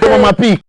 Mama P.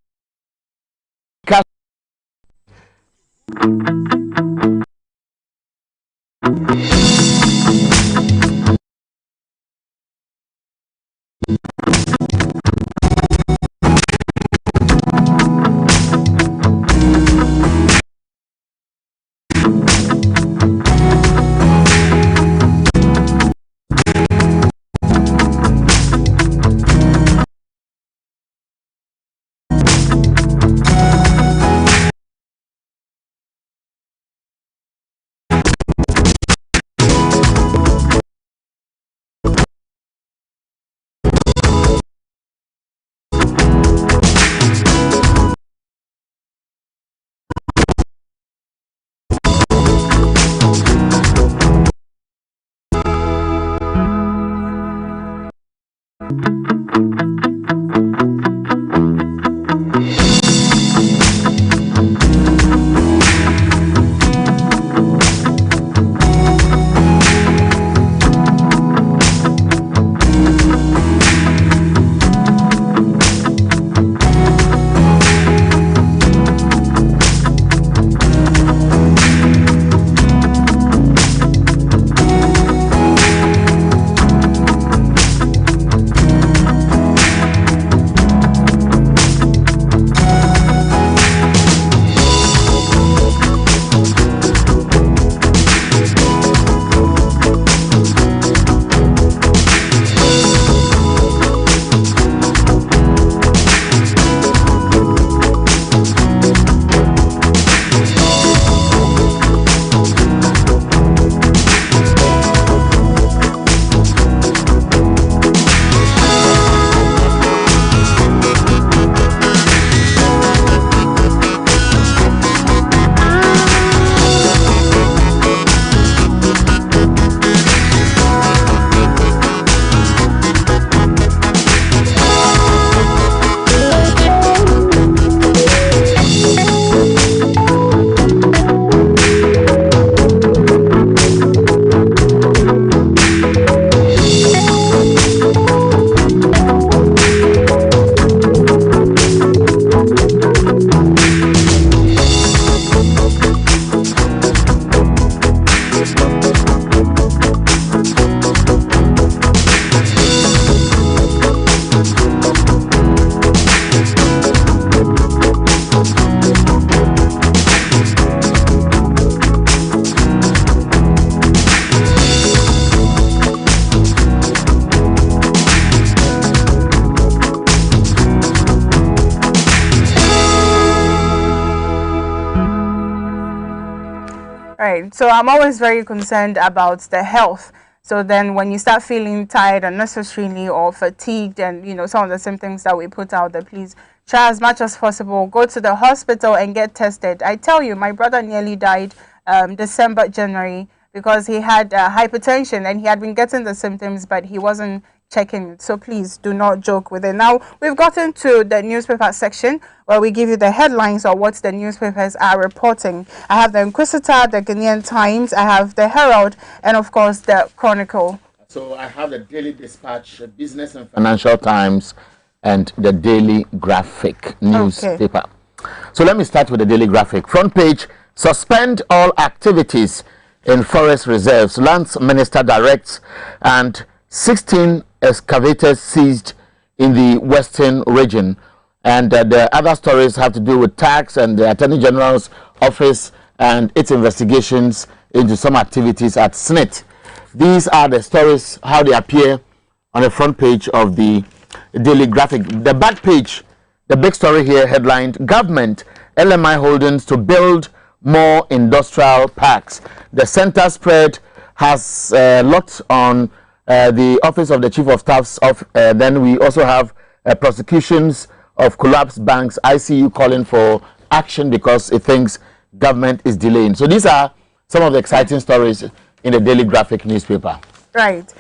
Right. So I'm always very concerned about the health. So then when you start feeling tired unnecessarily or fatigued and, you know, some of the symptoms that we put out there, please try as much as possible, go to the hospital and get tested. I tell you, my brother nearly died December, January, because he had hypertension and he had been getting the symptoms, but he wasn't checking it. So please do not joke with it. Now, we've gotten to the newspaper section where we give you the headlines or what the newspapers are reporting. I have the Inquisitor, the Ghanaian Times, I have the Herald, and of course the Chronicle. So I have the Daily Dispatch, Business and Financial Times, and the Daily Graphic newspaper. Okay. So let me start with the Daily Graphic. Front page, suspend all activities in forest reserves. Lands Minister directs, and 16 excavators seized in the western region. And the other stories have to do with tax and the Attorney General's office and its investigations into some activities at SNIT. These are the stories, how they appear on the front page of the Daily Graphic. The back page, the big story here, headlined, Government LMI Holdings to build more industrial parks. The center spread has locked on the office of the Chief of Staff's then we also have prosecutions of collapsed banks, ICU calling for action because it thinks government is delaying. So these are some of the exciting stories in the Daily Graphic newspaper. Right.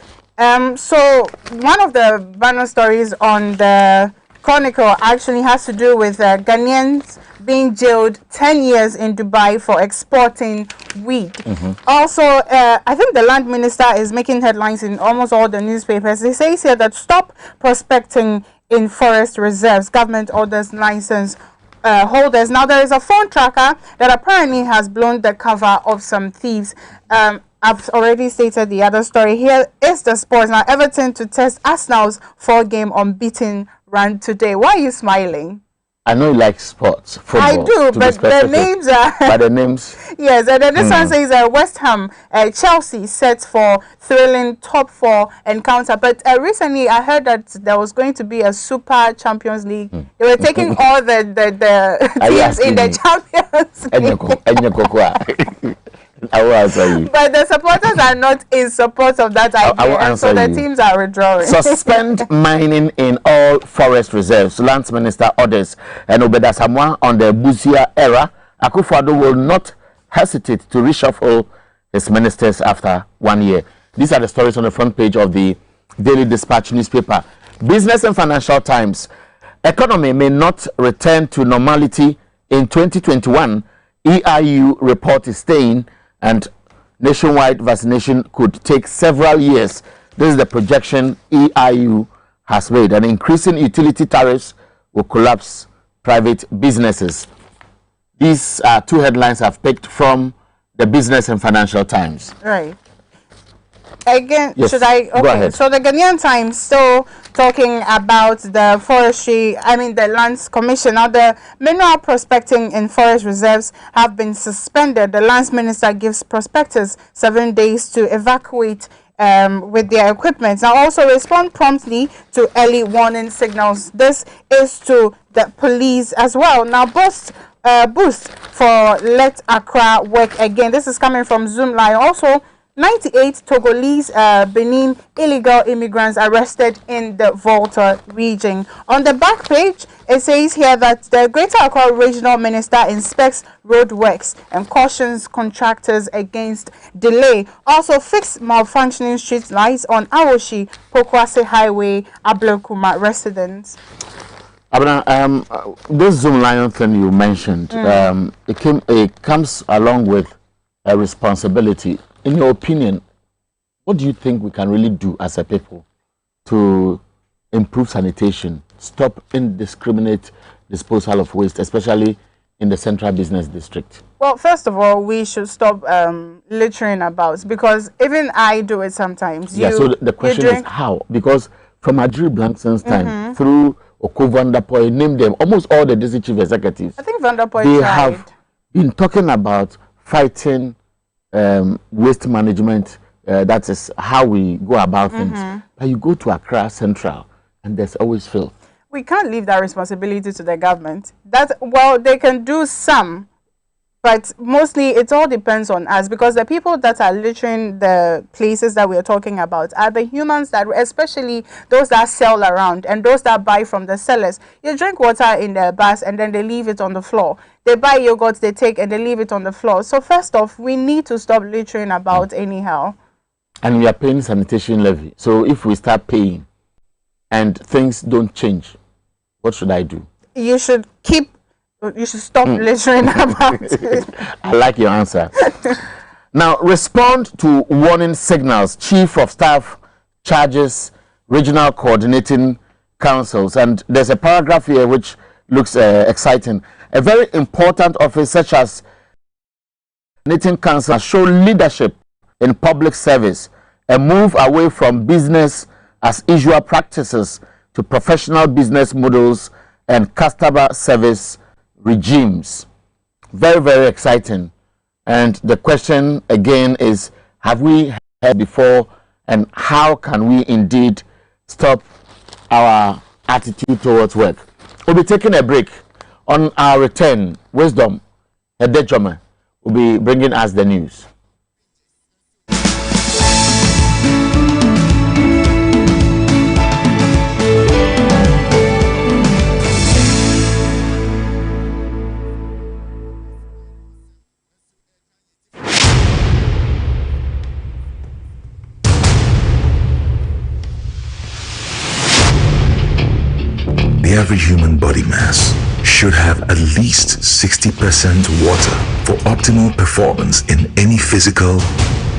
So one of the banner stories on the Chronicle actually has to do with Ghanaians being jailed 10 years in Dubai for exporting weed. Also, I think the land minister is making headlines in almost all the newspapers. He says here that stop prospecting in forest reserves. Government orders license holders. Now, there is a phone tracker that apparently has blown the cover of some thieves. I've already stated the other story. Here is the sports. Now, Everton to test Arsenal's 4-game unbeaten run today. Why are you smiling? I know you like sports, football. I do, but the names are... But the names... Yes, and then this one says West Ham, Chelsea set for thrilling top 4 encounter. But recently I heard that there was going to be a Super Champions League. They were taking all the teams in the Champions League. I will answer you. But the supporters are not in support of that idea. I will answer so the teams are withdrawing. Suspend mining in all forest reserves. Lands Minister orders. And Obeda Samoa on the Busia era. Akufo-Addo will not hesitate to reshuffle his ministers after 1 year. These are the stories on the front page of the Daily Dispatch newspaper. Business and Financial Times. Economy may not return to normality in 2021. EIU report is staying, and nationwide vaccination could take several years. This is the projection EIU has made. And increasing utility tariffs will collapse private businesses. These are two headlines I've picked from the Business and Financial Times. Right. Again, yes. Should I? Okay. Go ahead. So the Ghanaian Times still talking about the the Lands Commission. Now, the mineral prospecting in forest reserves have been suspended. The Lands Minister gives prospectors 7 days to evacuate with their equipment. Now, also respond promptly to early warning signals. This is to the police as well. Now, boost for Let Accra work again. This is coming from Zoomline. Also, 98 Togolese Benin illegal immigrants arrested in the Volta region. On the back page, it says here that the Greater Accra Regional Minister inspects roadworks and cautions contractors against delay. Also, fix malfunctioning street lights on Awoshi Pokwase Highway, Ablekuma residents. Abna, this Zoom Lion thing you mentioned, it comes along with a responsibility. In your opinion, what do you think we can really do as a people to improve sanitation, stop indiscriminate disposal of waste, especially in the Central Business District? Well, first of all, we should stop littering about, because even I do it sometimes. Yeah, so the question is how? Because from Adri Blankson's time through Oko Vanderpoy, name them, almost all the district chief executives, I think Vanderpoy they have been talking about fighting waste management. That is how we go about things. But you go to Accra Central and there's always filth. We can't leave that responsibility to the government. Well, they can do some, but mostly it all depends on us, because the people that are littering the places that we are talking about are the humans that, especially those that sell around and those that buy from the sellers. You drink water in the bus and then they leave it on the floor. They buy yogurt, they take and they leave it on the floor. So first off, we need to stop littering about anyhow. And we are paying sanitation levy. So if we start paying and things don't change, what should I do? You should stop littering about it. I like your answer. Now, respond to warning signals. Chief of Staff charges regional coordinating councils. And there's a paragraph here which looks exciting. A very important office such as coordinating council show leadership in public service, a move away from business as usual practices to professional business models and customer service regimes. Very, very exciting. And the question again is, have we heard before, and how can we indeed stop our attitude towards work? We'll be taking a break. On our return, Wisdom Hedejome will be bringing us the news. The average human body mass should have at least 60% water for optimal performance in any physical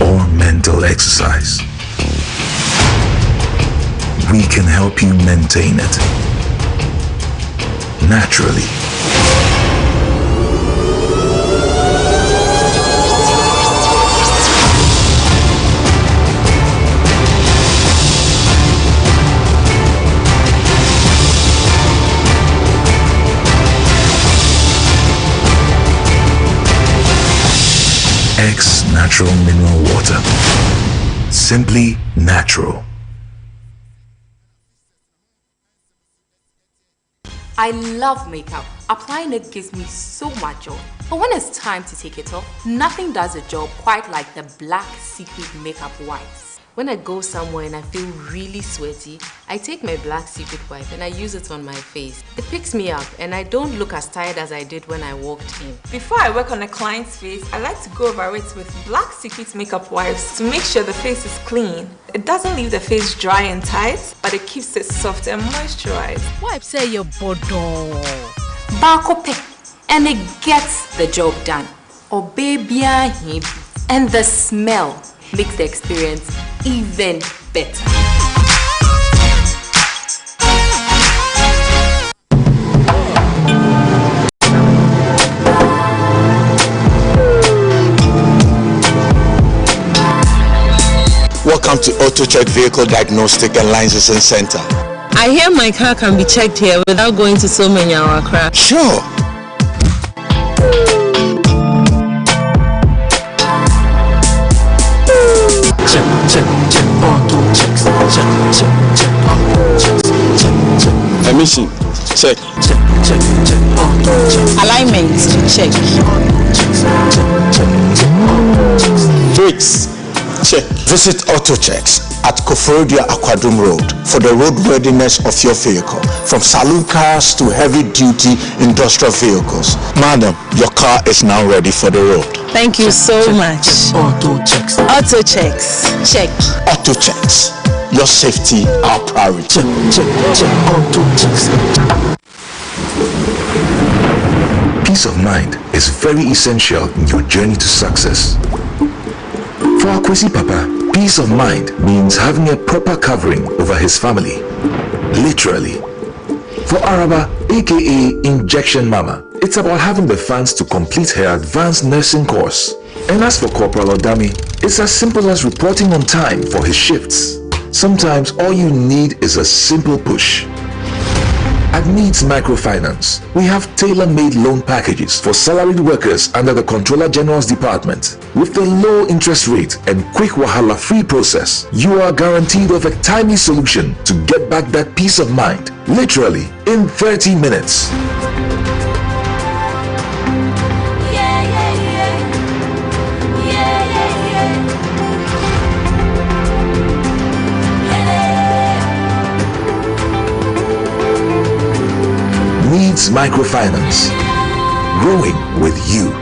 or mental exercise. We can help you maintain it naturally. X Natural Mineral Water. Simply natural. I love makeup. Applying it gives me so much joy. But when it's time to take it off, nothing does the job quite like the Black Secret Makeup Wipes. When I go somewhere and I feel really sweaty, I take my Black Secret wipe and I use it on my face. It picks me up and I don't look as tired as I did when I walked in. Before I work on a client's face, I like to go over it with Black Secret makeup wipes to make sure the face is clean. It doesn't leave the face dry and tight, but it keeps it soft and moisturized. Wipes say your bodo. Barco pick and it gets the job done. Or baby and the smell makes the experience even better. Welcome to AutoCheck Vehicle Diagnostic and Licensing Center. I hear my car can be checked here without going to so many hour crap. Sure. Check, auto checks, check, auto checks, Emission, check, auto checks, Alignment, check. brakes, check. Visit AutoChecks at Koforodia Aquadum Road for the roadworthiness of your vehicle, from saloon cars to heavy-duty industrial vehicles. Madam, your car is now ready for the road. Thank you so much. auto checks, Auto checks, check. AutoChecks, your safety our priority. check, auto checks. Peace of mind is very essential in your journey to success. For Akwesi Papa, peace of mind means having a proper covering over his family. Literally. For Araba, aka Injection Mama, it's about having the funds to complete her advanced nursing course. And as for Corporal Odami, it's as simple as reporting on time for his shifts. Sometimes all you need is a simple push. At Needs Microfinance, we have tailor-made loan packages for salaried workers under the Controller General's Department. With the low interest rate and quick wahala-free process, you are guaranteed of a timely solution to get back that peace of mind, literally in 30 minutes. Needs Microfinance. Growing with you.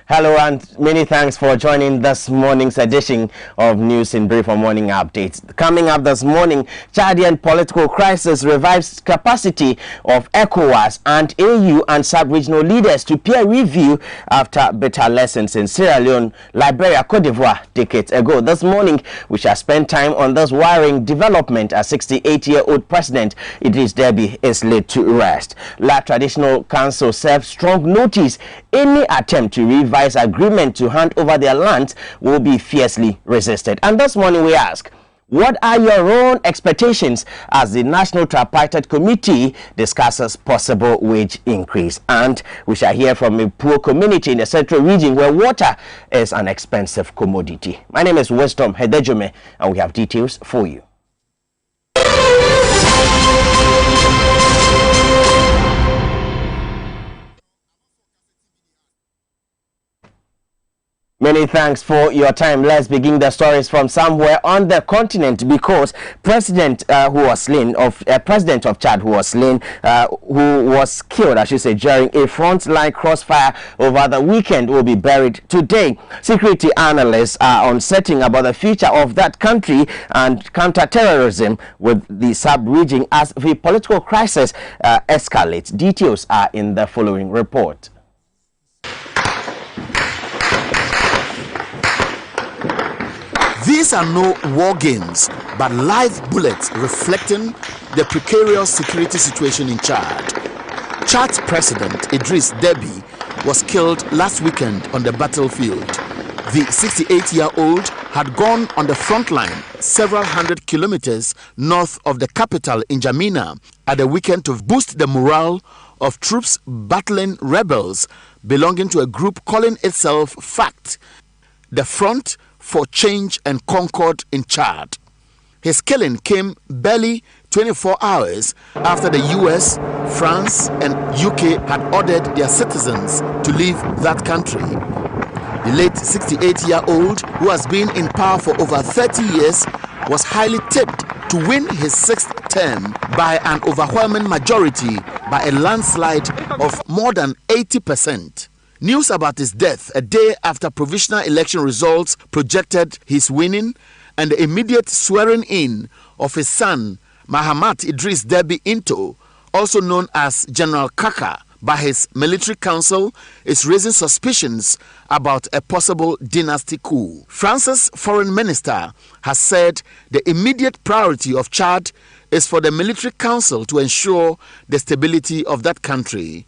Hello and many thanks for joining this morning's edition of News in Brief or Morning Updates. Coming up this morning, Chadian political crisis revives capacity of ECOWAS and AU and sub-regional leaders to peer review after bitter lessons in Sierra Leone, Liberia, Cote d'Ivoire decades ago. This morning, we shall spend time on this worrying development as 68-year-old President Idris Deby is laid to rest. La Traditional Council serves strong notice any attempt to revise agreement to hand over their lands will be fiercely resisted. And this morning we ask, what are your own expectations as the National Tripartite Committee discusses possible wage increase? And we shall hear from a poor community in the central region where water is an expensive commodity. My name is Wisdom Hedejome and we have details for you. Many thanks for your time. Let's begin the stories from somewhere on the continent, because President of Chad who was slain, who was killed, I should say, during a frontline crossfire over the weekend, will be buried today. Security analysts are uncertain about the future of that country and counter-terrorism with the sub-region as the political crisis escalates. Details are in the following report. These are no war games, but live bullets reflecting the precarious security situation in Chad. Chad's president, Idriss Deby, was killed last weekend on the battlefield. The 68-year-old had gone on the front line several hundred kilometers north of the capital in N'Djamena at the weekend to boost the morale of troops battling rebels belonging to a group calling itself FACT, the Front for Change and Concord in Chad. His killing came barely 24 hours after the US, France, and UK had ordered their citizens to leave that country. The late 68-year-old, who has been in power for over 30 years, was highly tipped to win his 6th term by an overwhelming majority by a landslide of more than 80%. News about his death a day after provisional election results projected his winning and the immediate swearing in of his son, Mahamat Idriss Deby Into, also known as General Kaka, by his military council, is raising suspicions about a possible dynasty coup. France's foreign minister has said the immediate priority of Chad is for the military council to ensure the stability of that country.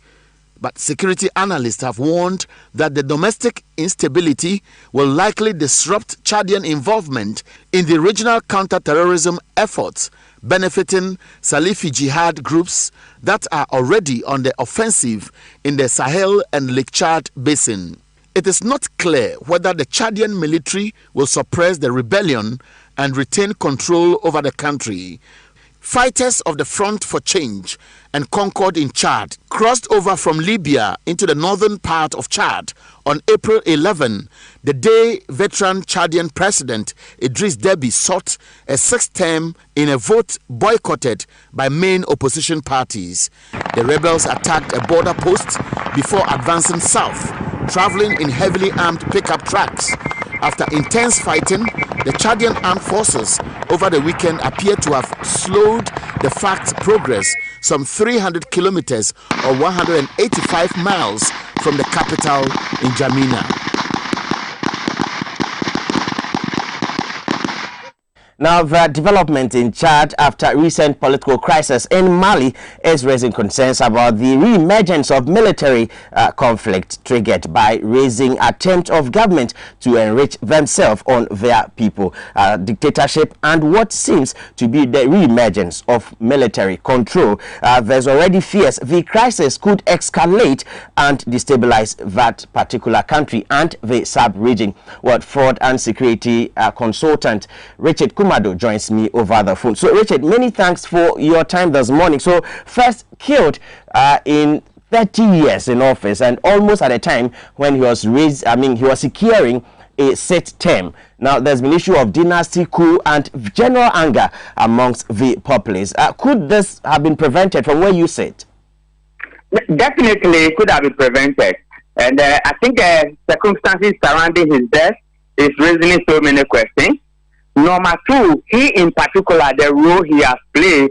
But security analysts have warned that the domestic instability will likely disrupt Chadian involvement in the regional counter-terrorism efforts, benefiting Salafi jihad groups that are already on the offensive in the Sahel and Lake Chad basin. It is not clear whether the Chadian military will suppress the rebellion and retain control over the country. Fighters of the Front for Change and Concord in Chad crossed over from Libya into the northern part of Chad on April 11, the day veteran Chadian President Idriss Deby sought a 6th term in a vote boycotted by main opposition parties. The rebels attacked a border post before advancing south, traveling in heavily armed pickup trucks. After intense fighting, the Chadian armed forces over the weekend appear to have slowed the FACT's progress some 300 kilometers or 185 miles from the capital in N'Djamena. Now, the development in Chad after recent political crisis in Mali is raising concerns about the re-emergence of military conflict triggered by raising attempts of government to enrich themselves on their people, dictatorship, and what seems to be the re-emergence of military control. There's already fears the crisis could escalate and destabilize that particular country and the sub-region. What fraud and security consultant Richard Kumado joins me over the phone. So, Richard, many thanks for your time this morning. So, first killed in 30 years in office and almost at a time when he was he was securing a 6th term. Now, there's been issue of dynasty coup and general anger amongst the populace. Could this have been prevented from where you sit? Definitely, it could have been prevented. And I think circumstances surrounding his death is raising so many questions. Number two, he in particular, the role he has played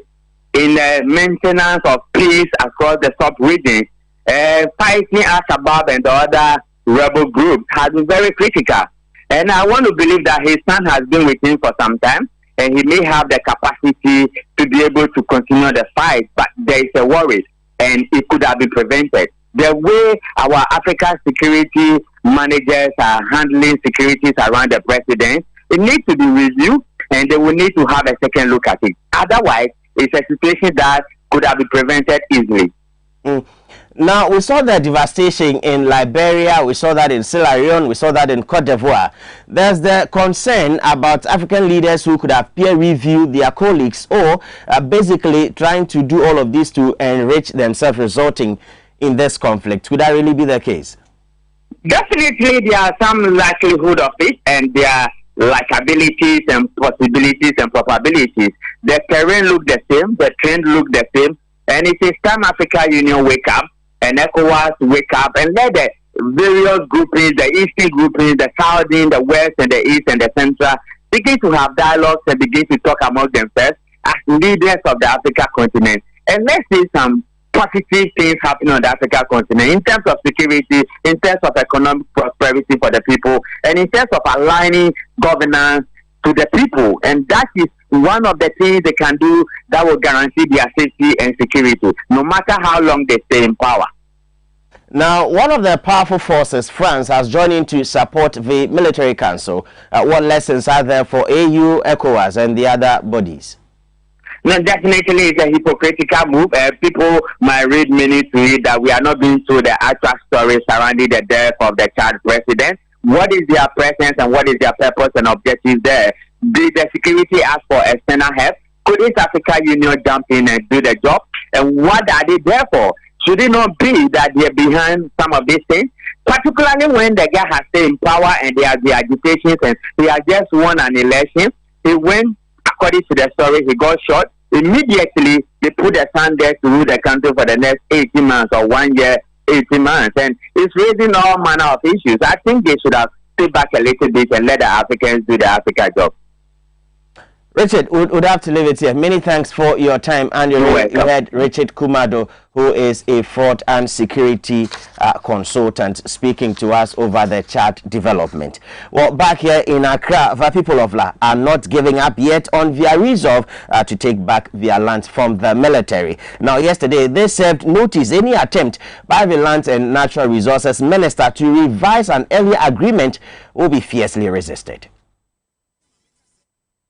in the maintenance of peace across the sub-region, fighting Al-Shabaab and the other rebel groups has been very critical. And I want to believe that his son has been with him for some time, and he may have the capacity to be able to continue the fight, but there is a worry, and it could have been prevented. The way our African security managers are handling securities around the president, it needs to be reviewed, and they will need to have a second look at it. Otherwise, it's a situation that could have been prevented easily. Now, we saw the devastation in Liberia, we saw that in Sierra Leone, we saw that in Cote d'Ivoire. There's the concern about African leaders who could have peer reviewed their colleagues or basically trying to do all of this to enrich themselves, resulting in this conflict. Could that really be the case? Definitely, there are some likelihood of it, and there are likabilities and possibilities and probabilities. The terrain look the same, the trend look the same, and it is time African Union wake up and ECOWAS wake up and let the various groupings, the Eastern groupings, the Southern, the West and the East and the Central begin to have dialogues and begin to talk among themselves as leaders of the African continent. And let's see some positive things happening on the African continent in terms of security, in terms of economic prosperity for the people, and in terms of aligning governance to the people, and that is one of the things they can do that will guarantee their safety and security, no matter how long they stay in power. Now, one of the powerful forces, France, has joined in to support the military council. What lessons are there for AU, ECOWAS, and the other bodies? No, definitely it's a hypocritical move. People might read meaning to it that we are not being told the actual story surrounding the death of the Chad president. What is their presence and what is their purpose and objective there? Did the security ask for external help? Could East Africa Union jump in and do the job? And what are they there for? Should it not be that they're behind some of these things? Particularly when the guy has stayed in power and there are the agitations and he has just won an election. He went, according to the story, he got shot. Immediately, they put the son there to rule the country for the next 18 months or 1 year, 18 months. And it's raising all manner of issues. I think they should have stayed back a little bit and let the Africans do the Africa job. Richard, would have to leave it here. Many thanks for your time. And you heard Richard Kumado, who is a fraud and security consultant, speaking to us over the Chad development. Well, back here in Accra, the people of La are not giving up yet on their resolve to take back their land from the military. Now, yesterday, they served notice any attempt by the Lands and Natural Resources Minister to revise an earlier agreement will be fiercely resisted.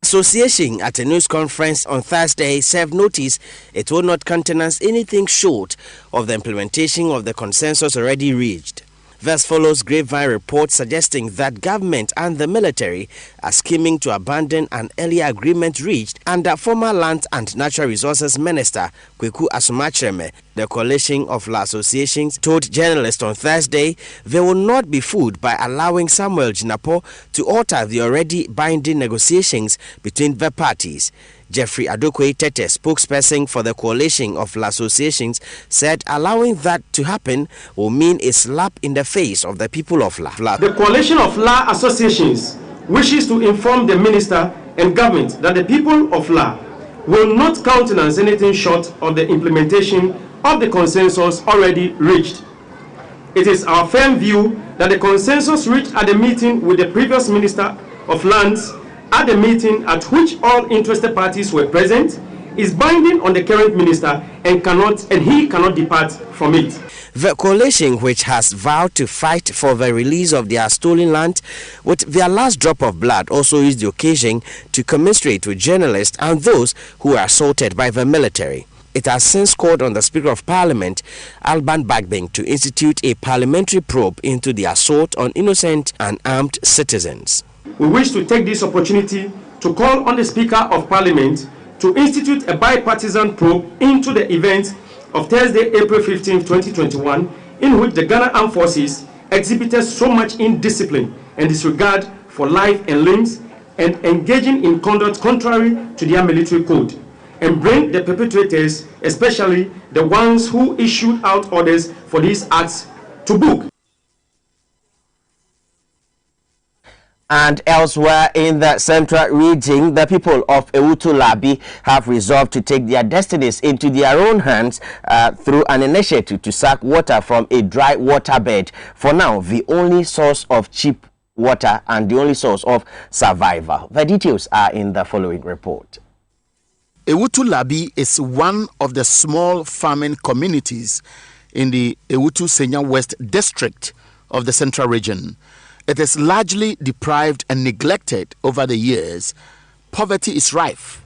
Association at a news conference on Thursday served notice it will not countenance anything short of the implementation of the consensus already reached. Thus follows grapevine reports suggesting that government and the military are scheming to abandon an earlier agreement reached under former Land and Natural Resources Minister Kweku Asomachreme. The coalition of La associations told journalists on Thursday they will not be fooled by allowing Samuel Jinapo to alter the already binding negotiations between the parties. Jeffrey Adokwe Tete, spokesperson for the coalition of La associations, said allowing that to happen will mean a slap in the face of the people of La. The coalition of La associations wishes to inform the minister and government that the people of La will not countenance anything short of the implementation of the consensus already reached. It is our firm view that the consensus reached at the meeting with the previous Minister of Lands, at the meeting at which all interested parties were present, is binding on the current minister and he cannot depart from it. The coalition, which has vowed to fight for the release of their stolen land with their last drop of blood, also used the occasion to commiserate with journalists and those who were assaulted by the military. It has since called on the Speaker of Parliament, Alban Bagbing, to institute a parliamentary probe into the assault on innocent and armed citizens. We wish to take this opportunity to call on the Speaker of Parliament to institute a bipartisan probe into the events of Thursday, April 15, 2021, in which the Ghana Armed Forces exhibited so much indiscipline and disregard for life and limbs and engaging in conduct contrary to their military code, and bring the perpetrators, especially the ones who issued out orders for these acts, to book. And elsewhere in the central region, the people of Ewutu Labi have resolved to take their destinies into their own hands through an initiative to suck water from a dry waterbed. For now, the only source of cheap water and the only source of survival. The details are in the following report. Ewutu Labi is one of the small farming communities in the Ewutu Senya West district of the central region. It is largely deprived and neglected over the years. Poverty is rife.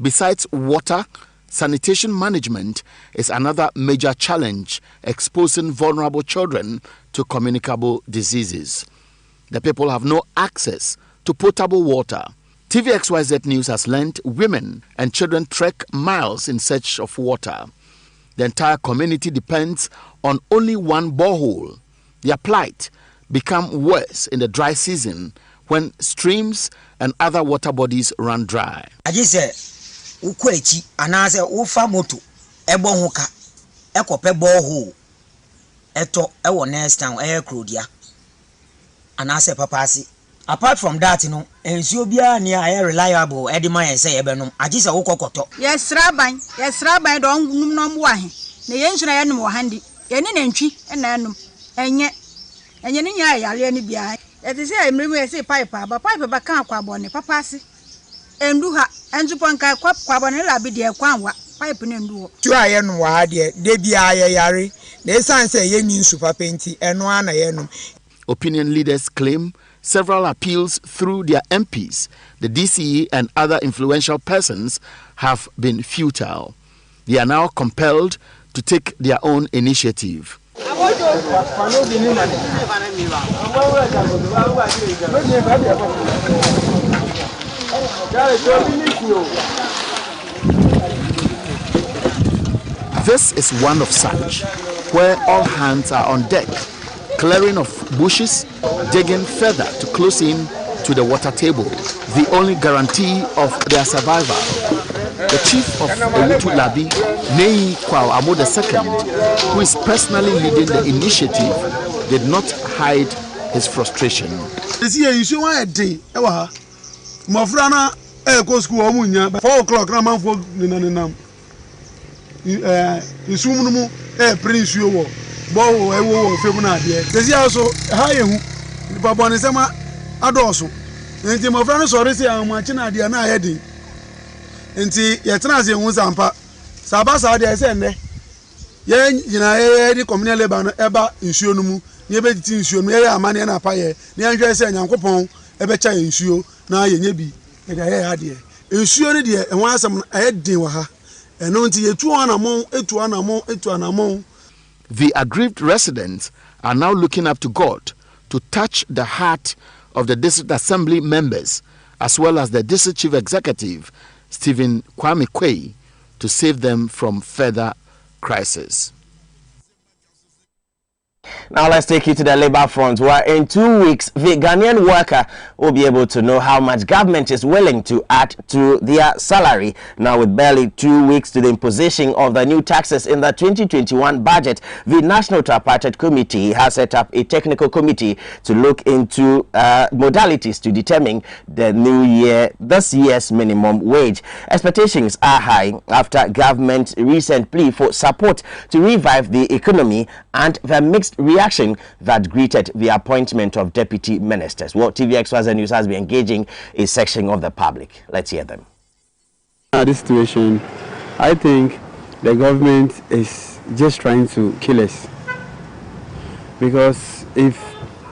Besides water, sanitation management is another major challenge, exposing vulnerable children to communicable diseases. The people have no access to potable water. TV XYZ News has learned women and children trek miles in search of water. The entire community depends on only one borehole. Their plight become worse in the dry season when streams and other water bodies run dry. Ajise ukwechi anaze ufa moto ebo hoka ekope borehole eto ewo next town krodia anase papasi. Apart from that, you know, ensuo bia ni aye reliable edima yen say ebenum ajise ukokoto. Yes raban don num nom wa he. Na yensu na yenum wo handi. Ye ni nantwi na enum. Enye ni nya yale ni bia. It is a memory say pipe, but pipe ba can't quabone, papasi. And do her, and upon quabonella be dear quanwa, pipe and do. Try and wad ye, debi yari. The son say ye mean super painty and one ayenum. Opinion leaders claim several appeals through their MPs, the DCE and other influential persons have been futile. They are now compelled to take their own initiative. This is one of such, where all hands are on deck, clearing of bushes, digging further to close in to the water table, the only guarantee of their survival. The chief of Owutu Labi, Nei Kwao Amo II, who is personally leading the initiative, did not hide his frustration. Nti yetena se hu sampa sabasa de se nne ye nyina di communal labor no eba nsuo no mu ye be titi nsuo no ye amane na paye ne anhwe se nyankopon ebe cha nsuo na ye nya bi ye da ye ade nsuo no de ho asem aye din wa ha eno nti yetu anamon. The aggrieved residents are now looking up to God to touch the heart of the district assembly members as well as the district chief executive Stephen Kwame Kwei to save them from further crisis. Now let's take you to the labor front, where in 2 weeks the Ghanaian worker will be able to know how much government is willing to add to their salary. Now, with barely 2 weeks to the imposition of the new taxes in the 2021 budget, the National Tripartite Committee has set up a technical committee to look into modalities to determine this year's minimum wage. Expectations are high after government's recent plea for support to revive the economy and the mixed reaction that greeted the appointment of deputy ministers. Well, Xyz News has been engaging a section of the public. Let's hear them. This situation, I think the government is just trying to kill us. Because if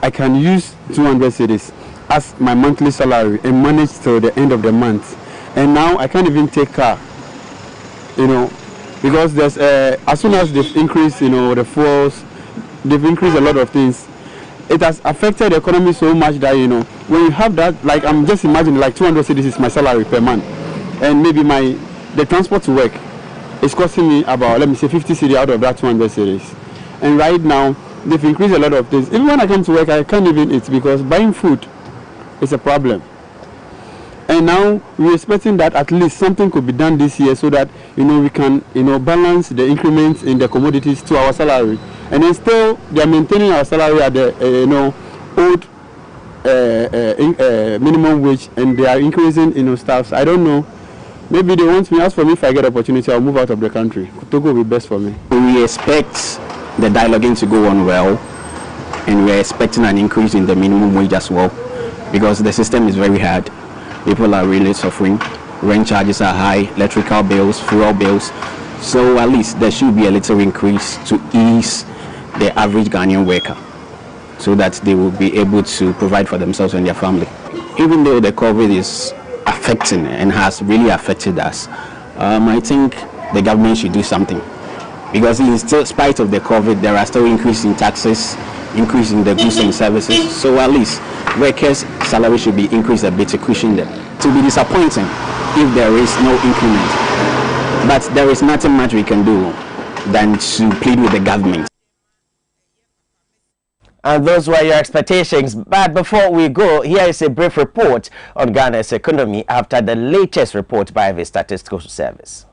I can use 200 cedis as my monthly salary and manage till the end of the month, and now I can't even take car, because there's as soon as they've increased, the fuels, they've increased a lot of things. It has affected the economy so much that, when you have that, like I'm just imagining like 200 cedis is my salary per month, and maybe the transport to work is costing me about, let me say, 50 cedis out of that 200 cedis. And right now they've increased a lot of things. Even when I come to work, I can't even eat because buying food is a problem. And now we're expecting that at least something could be done this year so that we can balance the increments in the commodities to our salary. And then still they are maintaining our salary at the old minimum wage, and they are increasing staffs. I don't know. Maybe they want me. As for me, if I get opportunity, I'll move out of the country. Togo will be best for me. We expect the dialoguing to go on well, and we're expecting an increase in the minimum wage as well, because the system is very hard. People are really suffering. Rent charges are high, electrical bills, fuel bills. So at least there should be a little increase to ease the average Ghanaian worker, so that they will be able to provide for themselves and their family. Even though the COVID is affecting and has really affected us, I think the government should do something. Because in spite of the COVID, there are still increasing taxes, increasing the goods and services. So at least workers' salary should be increased a bit to cushion them. It will be disappointing if there is no increment. But there is nothing much we can do than to plead with the government. And those were your expectations. But before we go, here is a brief report on Ghana's economy after the latest report by the Statistical Service.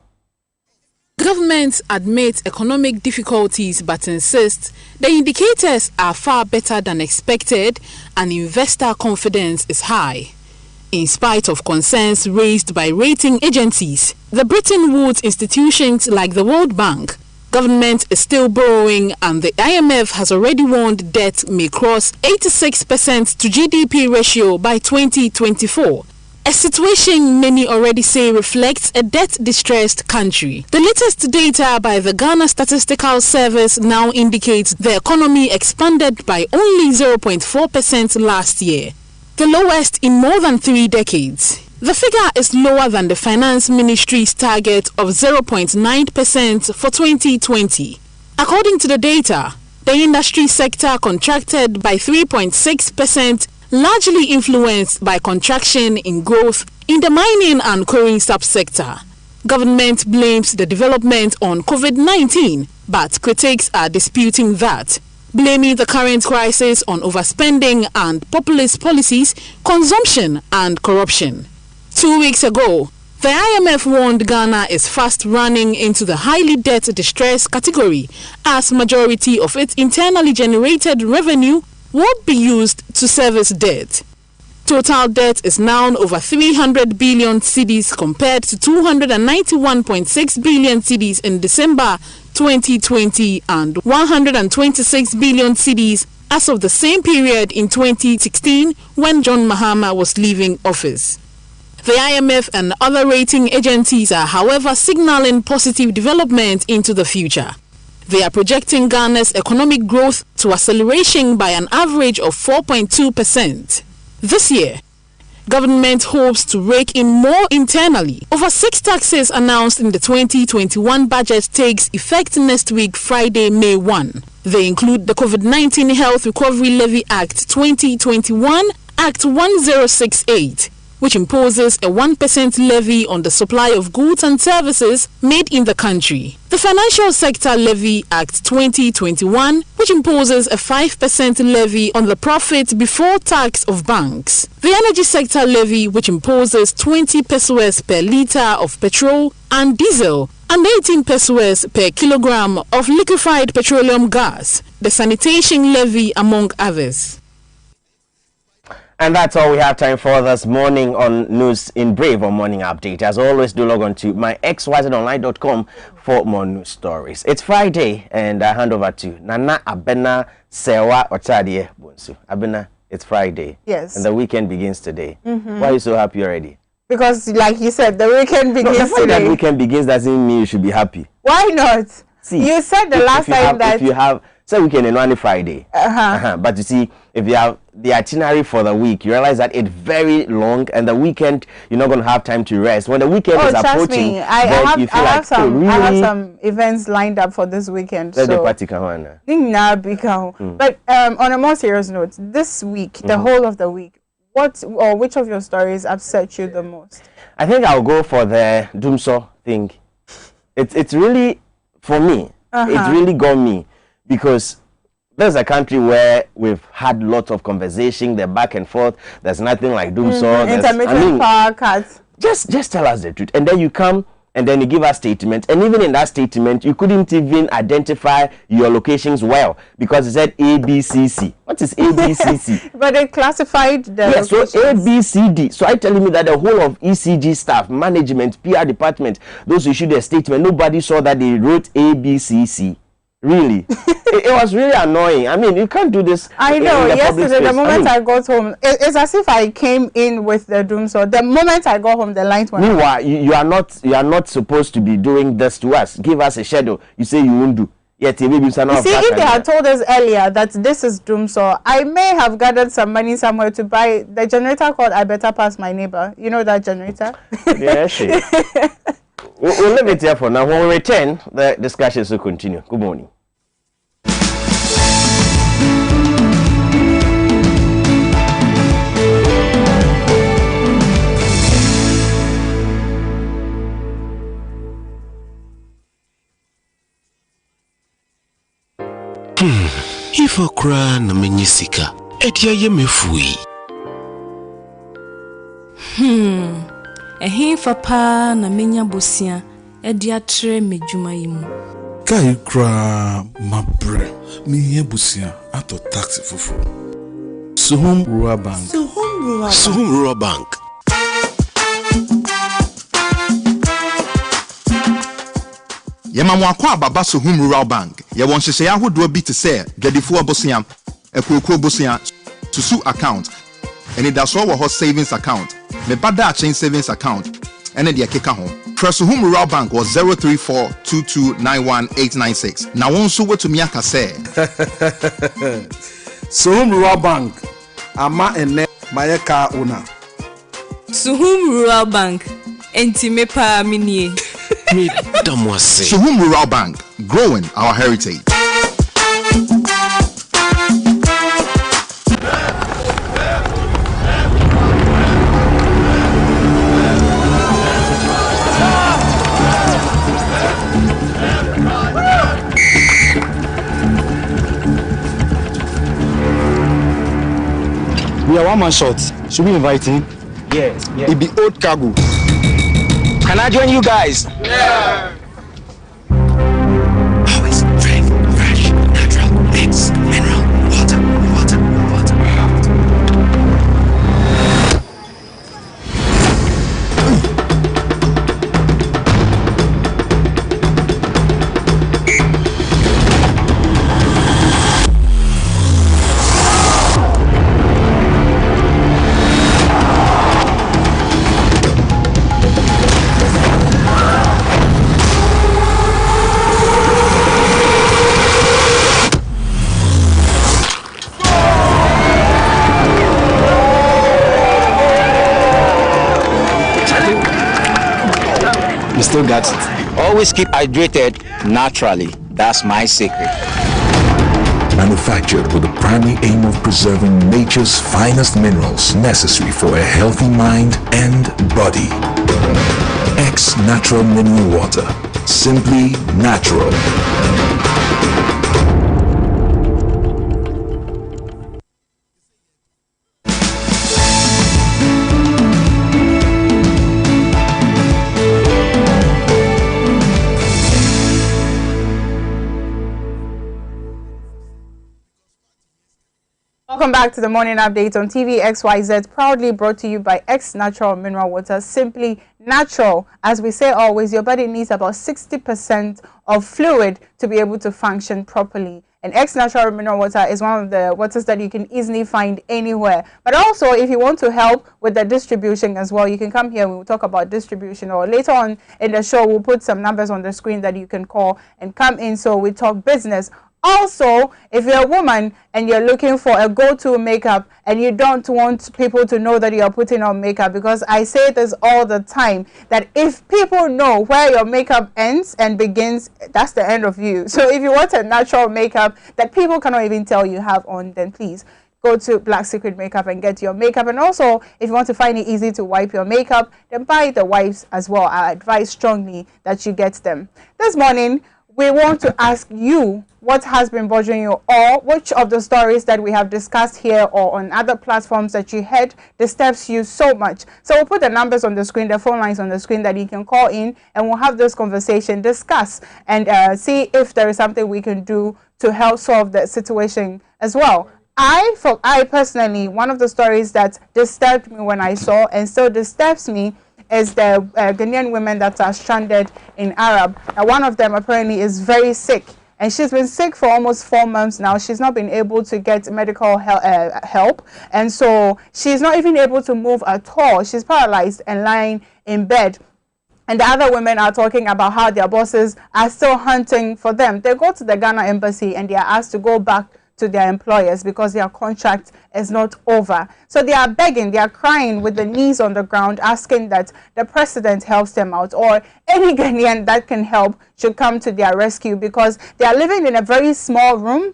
Government admits economic difficulties but insists the indicators are far better than expected and investor confidence is high. In spite of concerns raised by rating agencies, the Bretton Woods institutions like the World Bank, Government is still borrowing, and the IMF has already warned debt may cross 86% to GDP ratio by 2024. A situation many already say reflects a debt-distressed country. The latest data by the Ghana Statistical Service now indicates the economy expanded by only 0.4% last year, the lowest in more than 3 decades. The figure is lower than the Finance Ministry's target of 0.9% for 2020. According to the data, the industry sector contracted by 3.6%, largely influenced by contraction in growth in the mining and quarrying subsector. Government blames the development on COVID-19, but critics are disputing that, blaming the current crisis on overspending and populist policies, consumption and corruption. 2 weeks ago, the IMF warned Ghana is fast running into the highly debt-distressed category, as majority of its internally generated revenue won't be used to service debt. Total debt is now over 300 billion cedis compared to 291.6 billion cedis in December 2020 and 126 billion cedis as of the same period in 2016 when John Mahama was leaving office. The IMF and other rating agencies are, however, signaling positive development into the future. They are projecting Ghana's economic growth to acceleration by an average of 4.2%. This year, government hopes to rake in more internally. Over 6 taxes announced in the 2021 budget takes effect next week, Friday, May 1. They include the COVID-19 Health Recovery Levy Act 2021, Act 1068, which imposes a 1% levy on the supply of goods and services made in the country. The Financial Sector Levy Act 2021, which imposes a 5% levy on the profit before tax of banks. The Energy Sector Levy, which imposes 20 pesos per litre of petrol and diesel and 18 pesos per kilogram of liquefied petroleum gas. The Sanitation Levy, among others. And that's all we have time for this morning on News in Brief or Morning Update. As always, do log on to my xyzonline.com for more news stories. It's Friday, and I hand over to Nana Abena Sewa Otadie Bunsu. Abena, it's Friday. Yes. And the weekend begins today. Why are you so happy already? Because, like you said, the weekend begins the fact today. that weekend begins doesn't mean you should be happy. Why not? See, you said the last time that... If you have... Say weekend and only Friday. But you see, if you have the itinerary for the week, you realize that it's very long, and the weekend you're not going to have time to rest. When the weekend is approaching, me, I have some events lined up for this weekend. But on a more serious note, this week, the whole of the week, which of your stories upset you the most? I think I'll go for the Doomsaw thing. It's really, for me, it really got me. Because there's a country where we've had lots of conversation, they're back and forth. There's nothing like Doomsaw. Intermittent power cuts. Just tell us the truth. And then you come and then you give us statement. And even in that statement, you couldn't even identify your locations well because it said ABCC. What is ABCC? But they classified the locations. So ABCD. So are telling me that the whole of ECG staff, management, PR department, those who issued a statement, nobody saw that they wrote ABCC. Really, it was really annoying. I mean, you can't do this. I know. Yesterday, the moment I got home, it's as if I came in with the Doomsaw. The moment I got home, the lights went. Meanwhile, you are not supposed to be doing this to us. Give us a shadow. You say you won't do. Yet, maybe you see, if they had told us earlier that this is Doomsaw, I may have gathered some money somewhere to buy the generator called I Better Pass My Neighbor. You know that generator? Yeah, sure. We'll leave it here for now. When we return, the discussions will continue. Good morning. Ifo kra na menyisika etia ye mefui. Ehin fa na menya bosia edia tre medjuma yimu. Kai kra mabre mi ye bosia ato taxi foforo. Suhum Rural Bank. Suhum Rural Bank. Yemamu akwa baba Sohum Rural Bank. Ye won hyehyɛ ahodoɔ bi te sɛ dwadifo abosia, ekuokuo bosia, susu account, and it does all savings account, me bada chain savings account, and then the keka home. Sohum Rural Bank was 034229186. Now one so what to me say. Sohum Rural Bank, ama ene mayeka una. Sohum Rural Bank, entime pa minie. Sohum Rural Bank, growing our heritage. We are one man short. Should we invite him? Yes. It be old cargo. Can I join you guys? Yeah. Always drink fresh, natural, mixed, mineral, water. Still got it. Always keep hydrated naturally. That's my secret. Manufactured with the primary aim of preserving nature's finest minerals necessary for a healthy mind and body. X Natural Mineral Water. Simply natural. Welcome back to the morning update on TV XYZ, proudly brought to you by X Natural Mineral Water, simply natural. As we say always, your body needs about 60% of fluid to be able to function properly. And X Natural Mineral Water is one of the waters that you can easily find anywhere. But also, if you want to help with the distribution as well, you can come here. We will talk about distribution, or later on in the show, we'll put some numbers on the screen that you can call and come in, so we talk business. Also, if you're a woman and you're looking for a go-to makeup and you don't want people to know that you're putting on makeup, because I say this all the time, that if people know where your makeup ends and begins, that's the end of you. So if you want a natural makeup that people cannot even tell you have on, then please go to Black Secret Makeup and get your makeup. And also, if you want to find it easy to wipe your makeup, then buy the wipes as well. I advise strongly that you get them. This morning, we want to ask you what has been bothering you, or which of the stories that we have discussed here or on other platforms that you heard disturbs you so much. So we'll put the numbers on the screen, the phone lines on the screen, that you can call in, and we'll have this conversation, discuss, and see if there is something we can do to help solve the situation as well. I personally, one of the stories that disturbed me when I saw, and still disturbs me, is the Ghanaian women that are stranded in Arab. Now, one of them apparently is very sick, and she's been sick for almost 4 months now. She's not been able to get medical help, and so she's not even able to move at all. She's paralyzed and lying in bed. And the other women are talking about how their bosses are still hunting for them. They go to the Ghana embassy and they are asked to go back to their employers because their contract is not over. So they are begging, they are crying with the knees on the ground, asking that the president helps them out, or any Ghanaian that can help should come to their rescue, because they are living in a very small room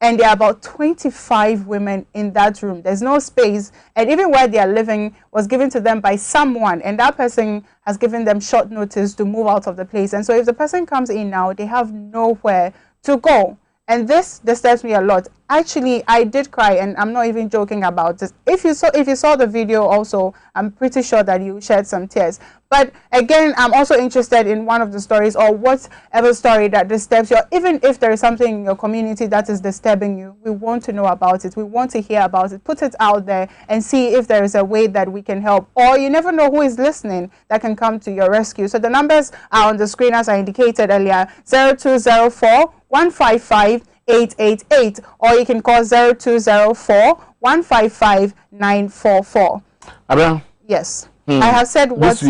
and there are about 25 women in that room. There's no space, and even where they are living was given to them by someone, and that person has given them short notice to move out of the place. And so if the person comes in now, they have nowhere to go. And this disturbs me a lot. Actually, I did cry, and I'm not even joking about this. If you saw the video also, I'm pretty sure that you shed some tears. But again, I'm also interested in one of the stories, or whatever story that disturbs you, or even if there is something in your community that is disturbing you, we want to know about it. We want to hear about it. Put it out there and see if there is a way that we can help. Or you never know who is listening that can come to your rescue. So the numbers are on the screen as I indicated earlier, 0204 155 888, or you can call 0204 155 944. Abraham? Yes. I have said what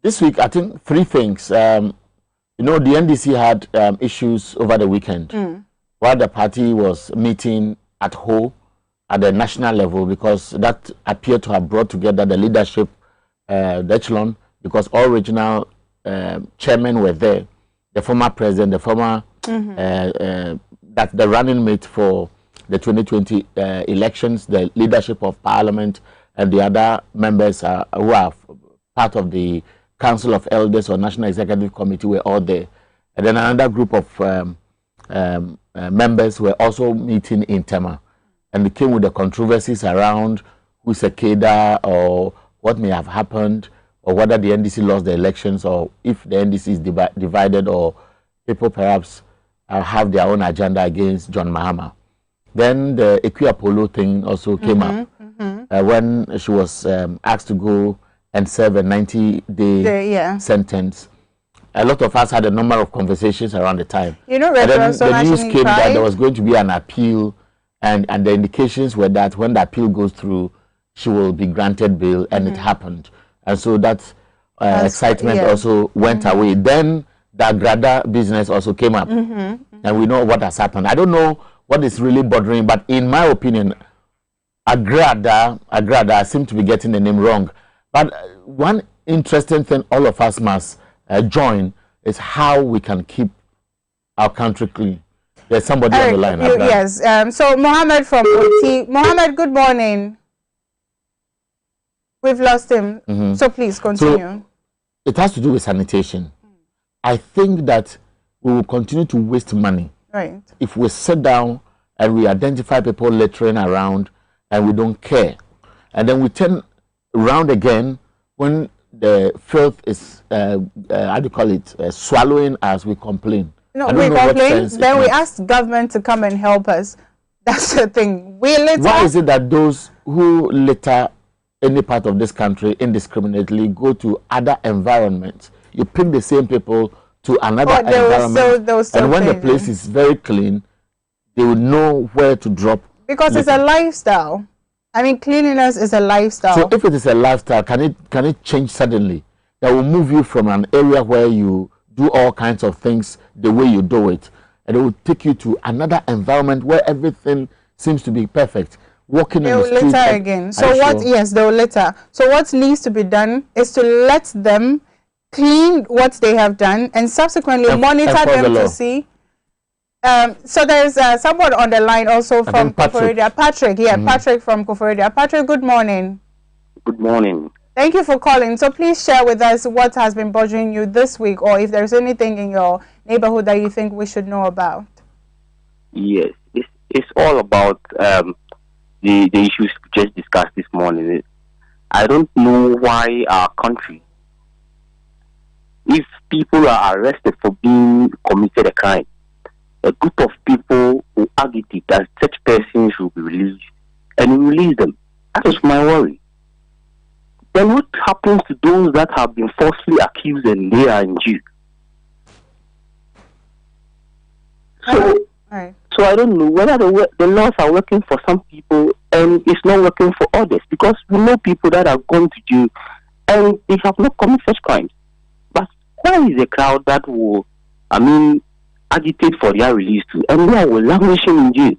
this week I think 3 things. You know, the NDC had issues over the weekend while the party was meeting at Ho at the national level, because that appeared to have brought together the leadership, the echelon, because all regional chairmen were there, the former president, the former that's the running mate for the 2020 elections, the leadership of parliament, and the other members who are part of the Council of Elders or National Executive Committee were all there. And then another group of members were also meeting in Tema. And they came with the controversies around who's a cadre, or what may have happened, or whether the NDC lost the elections, or if the NDC is divided, or people perhaps have their own agenda against John Mahama. Then the Ekwe Apollo thing also came up when she was asked to go and serve a 90-day sentence. A lot of us had a number of conversations around the time. You know, and then the news came that there was going to be an appeal, and the indications were that when the appeal goes through, she will be granted bail, and it happened. And so that excitement also went away. Then the Agrada business also came up, and we know what has happened. I don't know what is really bothering, but in my opinion, Agrada seem to be getting the name wrong. But one interesting thing all of us must join is how we can keep our country clean. There's somebody on the line. Yes. So Mohammed from OT. Mohammed, good morning. We've lost him. So please continue. So it has to do with sanitation. I think that we will continue to waste money if we sit down and we identify people littering around and we don't care, and then we turn around again when the filth is how do you call it, swallowing us, we complain. No, we complain, then we ask government to come and help us. That's the thing. We litter. Why is it that those who litter any part of this country indiscriminately go to other environments? You pick the same people to another environment, and when the place is very clean, they will know where to drop. Because it's a lifestyle. I mean, cleanliness is a lifestyle. So if it is a lifestyle, can it change suddenly? That will move you from an area where you do all kinds of things the way you do it, and it will take you to another environment where everything seems to be perfect. Walking in the street. They will litter again. So what? Sure? Yes, they will litter. So what needs to be done is to let them clean what they have done and subsequently monitor them to see. So there's someone on the line also from Koforidua. Patrick, Patrick from Koforidua. Patrick, good morning. Good morning. Thank you for calling. So please share with us what has been bothering you this week, or if there's anything in your neighborhood that you think we should know about. Yes, it's all about the issues we just discussed this morning. I don't know why our country, if people are arrested for being committed a crime, a group of people who agitate that such persons should be released, and we release them. That is my worry. Then what happens to those that have been falsely accused and they are in jail? So I don't know whether the laws are working for some people and it's not working for others, because we know people that are gone to jail and they have not committed such crimes. But where is the crowd that will, agitate for their release too, and they are languishing in jail?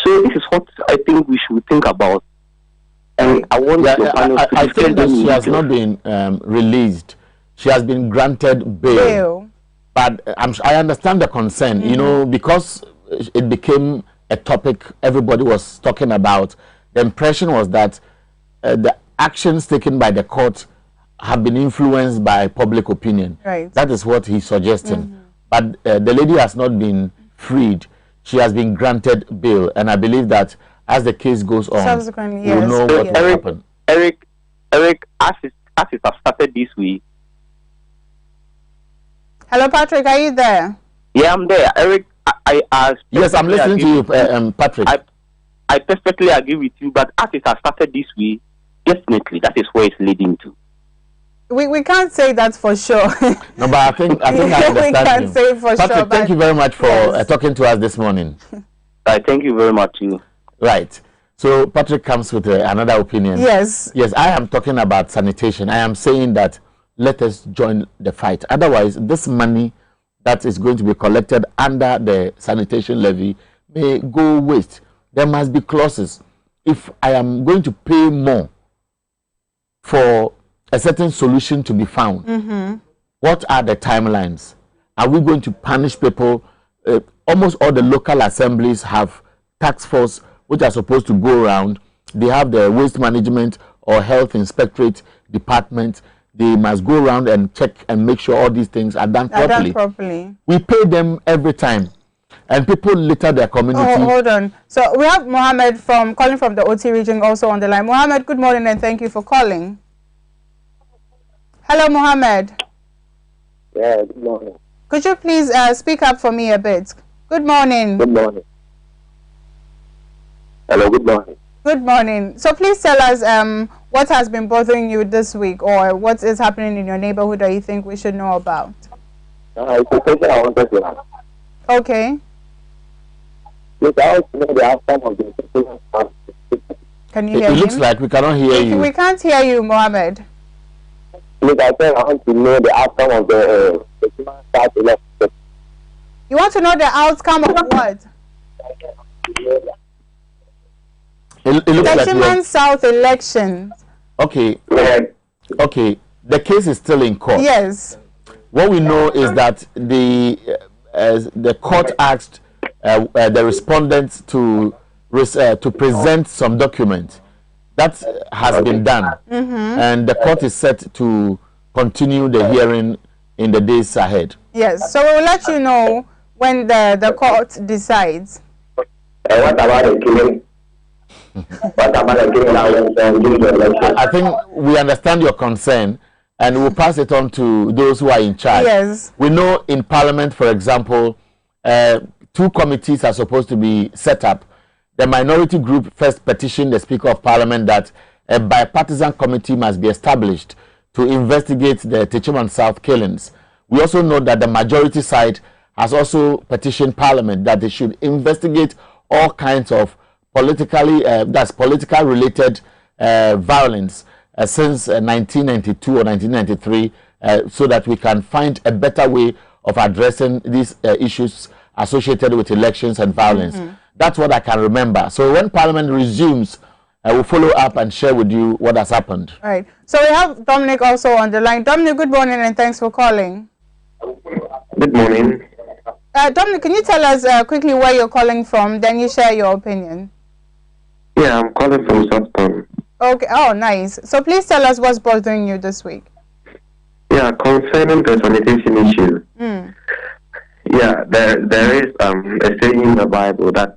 So this is what I think we should think about. And I want I think that she has not been released. She has been granted bail. But I understand the concern, you know, because it became a topic everybody was talking about. The impression was that the actions taken by the court have been influenced by public opinion. That is what he's suggesting. But the lady has not been freed. she has been granted bail, and I believe that as the case goes on, subsequently, we'll know what will happen. Eric, as it has started this week. Hello, Patrick, are you there? Yeah, I'm there. Eric, yes, I'm listening to you, Patrick. I perfectly agree with you, but as it has started this week, definitely that is where it's leading to. We can't say that for sure. No, but I think I understand we can't you. say for Patrick, sure. thank you very much for talking to us this morning. Thank you very much. Right. So Patrick comes with another opinion. Yes. Yes, I am talking about sanitation. I am saying that let us join the fight. Otherwise, this money that is going to be collected under the sanitation levy may go waste. There must be clauses. If I am going to pay more for a certain solution to be found, what are the timelines? Are we going to punish people? Almost all the local assemblies have task force which are supposed to go around. They have the waste management or health inspectorate department. They must go around and check and make sure all these things are done properly. We pay them every time, and people litter their community. Oh, hold on. So we have Mohammed calling from the OT region also on the line. Mohammed, good morning and thank you for calling. Hello, Mohammed. Yeah, good morning. Could you please speak up for me a bit? Good morning. Good morning. Hello, good morning. Good morning. So please tell us what has been bothering you this week, or what is happening in your neighborhood that you think we should know about. It's a question I wanted to ask. Okay. Look, I want to know the outcome of the Can you hear me? It looks like we cannot hear you. We can't hear you, Mohammed. Look, I said I want to know the outcome of the election. You want to know the outcome of what? It looks like South elections. Okay. Okay. The case is still in court. Yes. What we know is that the court asked the respondents to present some documents. That has been done, and the court is set to continue the hearing in the days ahead. Yes. So we'll let you know when the court decides. What about the killing? What about the killing? I think we understand your concern, and we'll pass it on to those who are in charge. Yes. We know in Parliament, for example, 2 committees are supposed to be set up. The minority group first petitioned the Speaker of Parliament that a bipartisan committee must be established to investigate the Techiman South killings. We also know that the majority side has also petitioned Parliament that they should investigate all kinds of political related violence since 1992 or 1993, so that we can find a better way of addressing these issues associated with elections and violence. That's what I can remember. So when Parliament resumes, I will follow up and share with you what has happened. Right. So we have Dominic also on the line. Dominic, good morning and thanks for calling. Good morning. Dominic, can you tell us quickly where you're calling from? Then you share your opinion. Yeah, I'm calling from Southbourne. Okay. Oh, nice. So please tell us what's bothering you this week. Yeah, concerning the sanitation issue. Yeah, there is a saying in the Bible that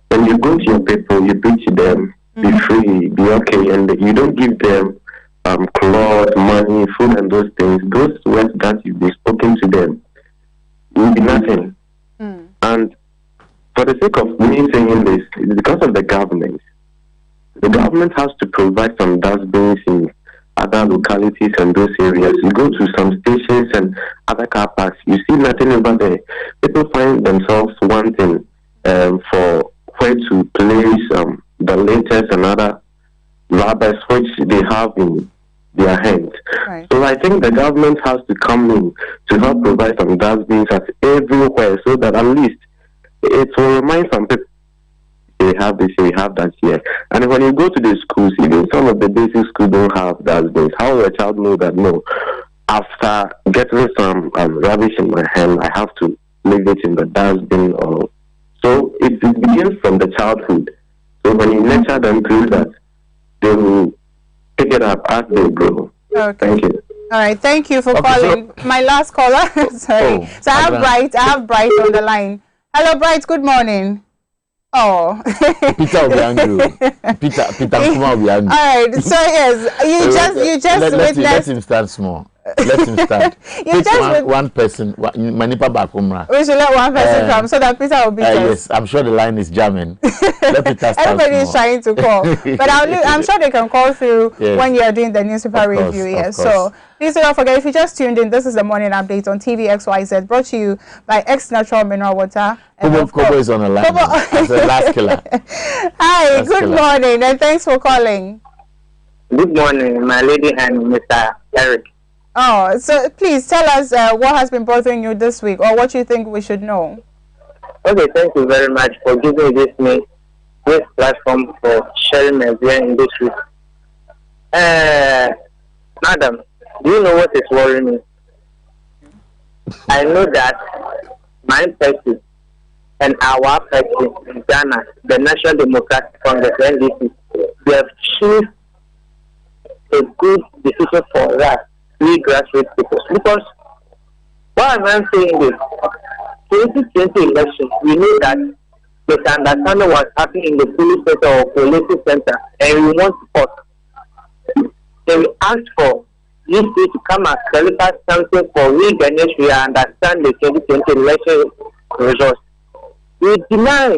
when you go to your people, you preach to them, be free, be okay, and you don't give them clothes, money, food, and those things. Those words that you've been spoken to them will be nothing. And for the sake of me saying this, it's because of the government. The government has to provide some dustbins in other localities and those areas. You go to some stations and other car parks, you see nothing over there. People find themselves wanting for where to place the latest and other rubbers which they have in their hands. Right. So I think the government has to come in to help provide some dustbins at everywhere, so that at least it will remind some people they have this, they have that here. And when you go to the schools, even some of the basic schools don't have dustbins. How will a child know that, no, after getting some rubbish in my hand, I have to leave it in the dustbin? Or so it begins from the childhood. So when you nurture them through that, they will pick it up as they grow. Okay. Thank you. All right. Thank you for calling. My last caller. Sorry. So I have Bright on the line. Hello, Bright. Good morning. Oh, Peter will be angry. Peter Kuma will be angry. All right. So yes, you just witnessed. Let him start small. Let him start. Take one person. Manipa Bakumra. We should let one person come so that Peter will be yes, I'm sure the line is jamming. Let Peter start. Everybody is trying to call, but I'm sure they can call through when you are doing the newspaper review. Yes. So please do not forget, if you just tuned in, this is the morning update on TV XYZ, brought to you by X Natural Mineral Water. Kobo is on the line. As a last killer. Hi. Good morning, and thanks for calling. Good morning, my lady and Mr. Eric. Oh, so please tell us what has been bothering you this week, or what you think we should know. Okay, thank you very much for giving this platform for sharing my view in this week. Madam, do you know what is worrying me? I know that my party and our party in Ghana, the National Democratic Congress, NDC, they have chosen a good decision for us. We grassroots people. Because what I'm saying is, 2020 election, we know that misunderstanding was happening in the police center or police center, and we want support. And we asked for this to come and clarify something for we Ganesh, we understand the 2020 election results. We deny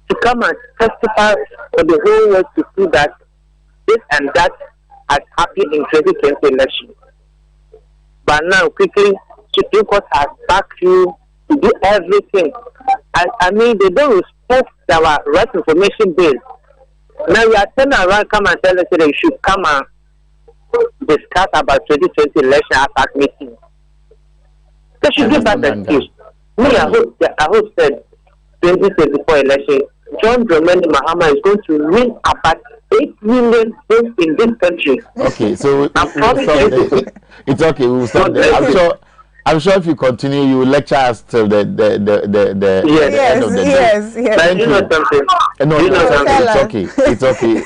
to come and testify for the whole world to see that this and that has happened in 2020 election. But now, quickly, Supreme Court has backed you to do everything. I mean, they don't respect our right information bill. Now, we are turning around, come and tell us that we should come and discuss about 2020 election at that meeting. They should give us an excuse. Me, I hope that 2024 election, John Dramani Mahama is going to win about 8 million votes in this country. Okay, so we'll stop there. It's okay, we'll stop there. I'm sure if you continue, you will lecture us till the end of the day. Yes. Thank you. It's okay. It's okay.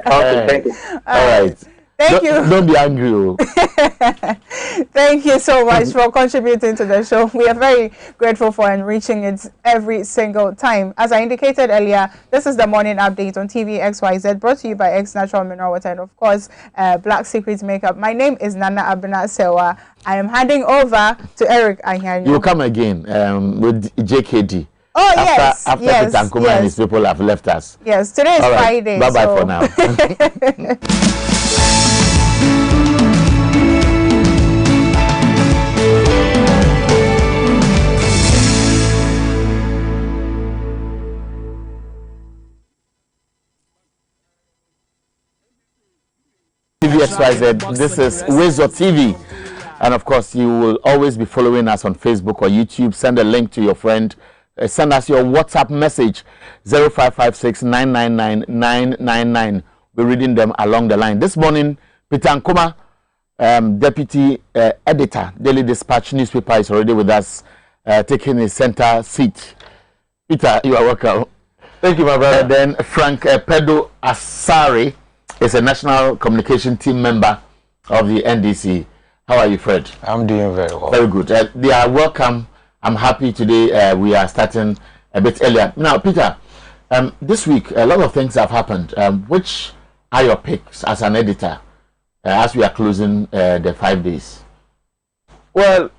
Okay, thank you. All right. Thank you. Don't be angry. Thank you so much for contributing to the show. We are very grateful for enriching it every single time. As I indicated earlier, this is the morning update on TV XYZ, brought to you by X Natural Mineral Water and, of course, Black Secrets Makeup. My name is Nana Abena Sewa. I am handing over to Eric Anyanyo. You will come again with JKD. Oh, after Peter Nkuma and his people have left us. Yes, today is Friday. Bye-bye for now. XYZ. This is Xyz TV, and of course you will always be following us on Facebook or YouTube. Send a link to your friend. Send us your WhatsApp message 0556 999 999. We're reading them along the line. This morning, Peter Nkuma, Deputy Editor, Daily Dispatch newspaper, is already with us, taking his center seat. Peter, you are welcome. Thank you, my brother. Then Frank Pedro Asari is a national communication team member of the NDC. How are you, Fred? I'm doing very well. Very good. They are welcome. I'm happy today. We are starting a bit earlier. Now, Peter, this week, a lot of things have happened. Which are your picks as an editor as we are closing the 5 days? Well,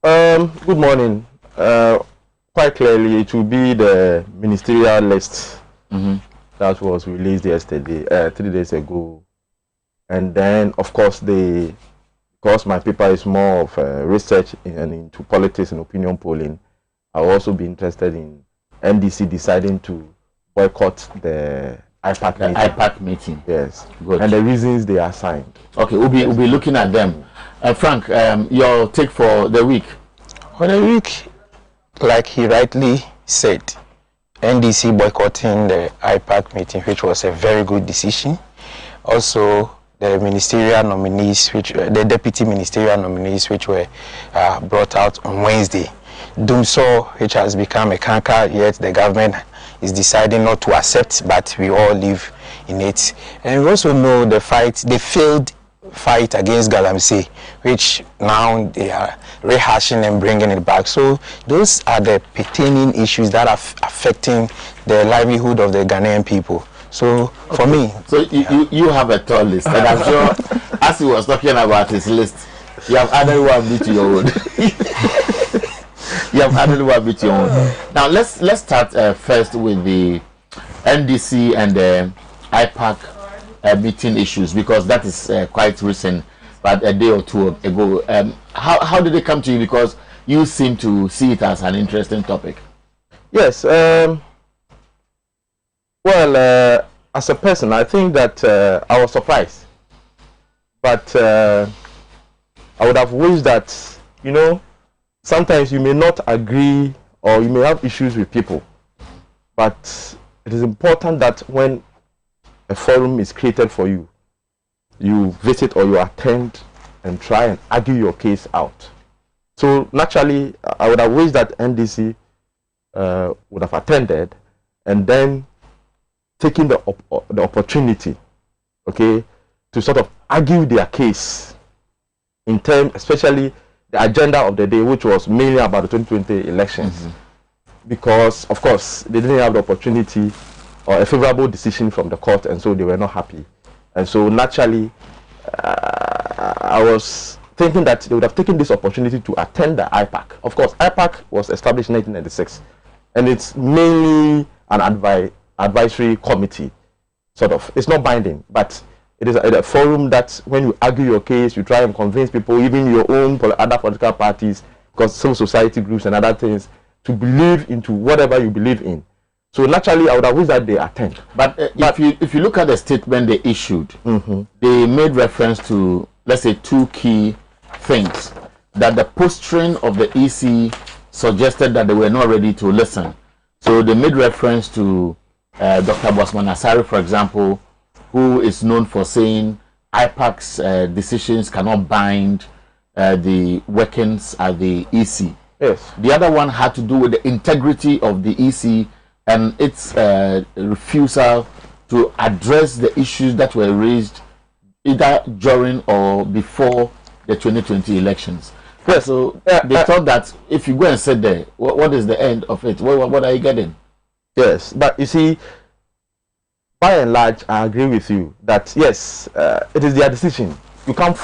good morning. Quite clearly, it will be the ministerial list that was released yesterday, 3 days ago. And then, of course, because my paper is more of research and into politics and opinion polling, I'll also be interested in NDC deciding to boycott the IPAC meeting. IPAC meeting. Yes. Good. And the reasons they assigned. Okay, we'll be looking at them. Frank, your take for the week? For the week, like he rightly said, NDC boycotting the IPAC meeting, which was a very good decision. Also, the ministerial nominees, the deputy ministerial nominees, which were brought out on Wednesday. Dumso, which has become a canker, yet the government is deciding not to accept, but we all live in it. And we also know the fight, they failed fight against Galamsey, which now they are rehashing and bringing it back. So those are the pertaining issues that are affecting the livelihood of the Ghanaian people. So for me, so you have a tall list, and I'm sure as he was talking about his list, you have added one bit to your own. You have added one bit to your own. Now let's start first with the NDC and the IPAC meeting issues, because that is quite recent, but a day or two ago. How did they come to you? Because you seem to see it as an interesting topic. Yes. Well, as a person, I think that I was surprised, but I would have wished that, you know, sometimes you may not agree or you may have issues with people, but it is important that when a forum is created for you, you visit or you attend and try and argue your case out. So naturally, I would have wished that NDC would have attended and then taking the opportunity, okay, to sort of argue their case in terms, especially the agenda of the day, which was mainly about the 2020 elections, because of course they didn't have the opportunity or a favorable decision from the court, and so they were not happy. And so naturally, I was thinking that they would have taken this opportunity to attend the IPAC. Of course, IPAC was established in 1996, and it's mainly an advisory committee, sort of. It's not binding, but it is a forum that when you argue your case, you try and convince people, even your own other political parties, because civil society groups and other things, to believe into whatever you believe in. So naturally, I would have wished that they attend. But if you look at the statement they issued, they made reference to, let's say, two key things. That the posturing of the EC suggested that they were not ready to listen. So they made reference to Dr. Bosman Asari, for example, who is known for saying IPAC's decisions cannot bind the workings at the EC. Yes. The other one had to do with the integrity of the EC and its refusal to address the issues that were raised either during or before the 2020 elections. Yes. So they thought that if you go and sit there, what is the end of it? What are you getting? Yes, but you see, by and large, I agree with you that yes, it is their decision. You can't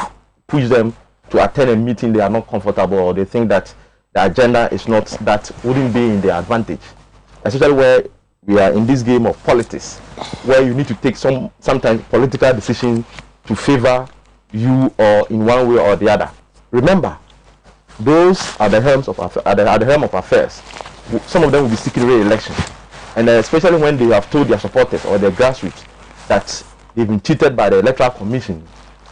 push them to attend a meeting they are not comfortable or they think that the agenda is not, that wouldn't be in their advantage. Especially where we are in this game of politics, where you need to take sometimes political decisions to favor you or in one way or the other. Remember, those are the helm of affairs. Some of them will be seeking re-election. And especially when they have told their supporters or their grassroots that they've been cheated by the Electoral Commission,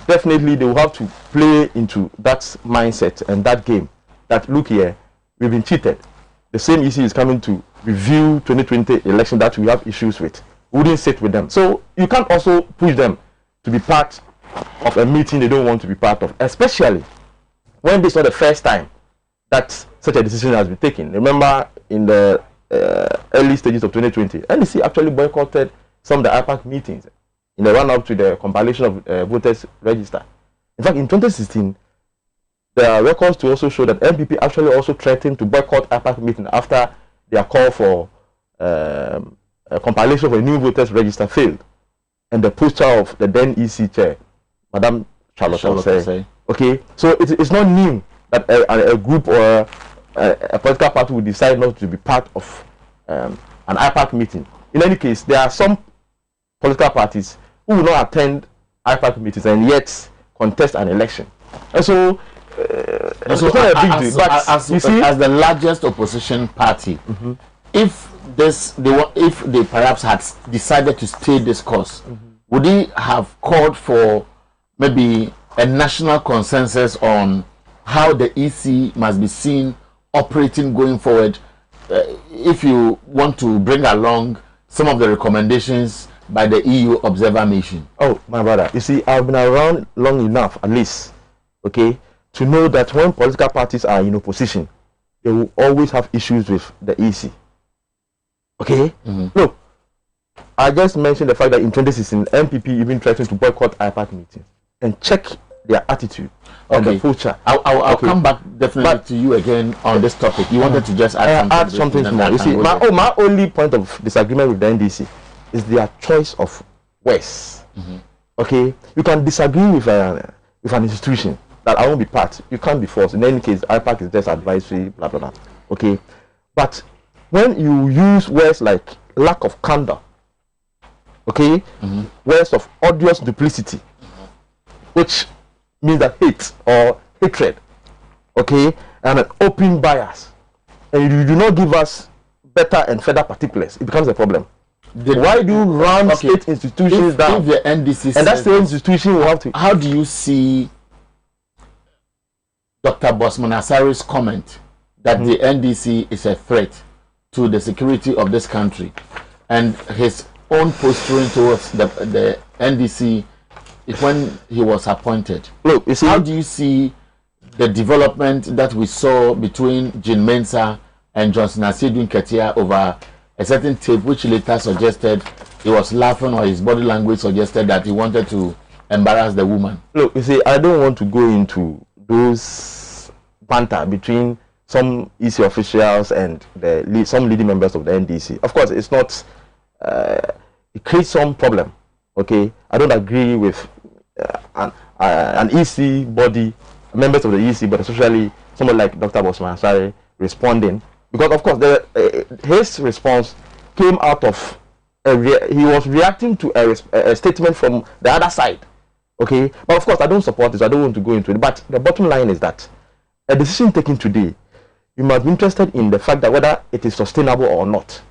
definitely they will have to play into that mindset and that game. That look here, we've been cheated. The same issue is coming to review 2020 election that we have issues with. We wouldn't sit with them. So you can't also push them to be part of a meeting they don't want to be part of, especially when this is not the first time that such a decision has been taken. Remember, in the early stages of 2020, NDC actually boycotted some of the IPAC meetings in the run-up to the compilation of voters register. In fact, in 2016, there are records to also show that MPP actually also threatened to boycott IPAC meeting after their call for a compilation of a new voters register failed, and the posture of the then EC chair, Madam Charlotte Osei. Okay, so it's not new that a group or a political party will decide not to be part of an IPAC meeting. In any case, there are some political parties who will not attend IPAC meetings and yet contest an election. And so, it's not a big deal. But you see, as the largest opposition party, if they perhaps had decided to stay this course, would they have called for maybe a national consensus on how the EC must be seen operating going forward, if you want to bring along some of the recommendations by the EU observer mission? Oh, my brother, you see, I've been around long enough, at least, okay, to know that when political parties are in opposition, they will always have issues with the EC. Okay? Look, I just mentioned the fact that in 2016, MPP even threatened to boycott IPAC meetings. And check their attitude and the future. I'll come back definitely to you again on this topic. You wanted to just add something small. You see, my only point of disagreement with the NDC is their choice of words. Okay, you can disagree with an institution that I won't be part. You can't be forced. In any case, IPAC is just advisory, blah blah blah. Okay, but when you use words like lack of candor, okay, words of odious duplicity, which means that hate or hatred, okay, and an open bias, and you do not give us better and further particulars, it becomes a problem. Why do you run state institutions down? If the NDC and that state institution will have to. How do you see Dr. Bosman Asari's comment that the NDC is a threat to the security of this country, and his own posturing towards the NDC when he was appointed? Look, you see, how do you see the development that we saw between Jean Mensah and Johnson Asiedu Nketia over a certain tape which later suggested he was laughing, or his body language suggested that he wanted to embarrass the woman? Look, you see, I don't want to go into those banter between some EC officials and some leading members of the NDC. Of course, it's not, it creates some problem, okay? I don't agree with an EC body, members of the EC, but especially someone like Dr. Bosman Asare responding, because of course his response came out of he was reacting to a statement from the other side, okay? But of course I don't support this, I don't want to go into it, but the bottom line is that a decision taken today, you must be interested in the fact that whether it is sustainable or not.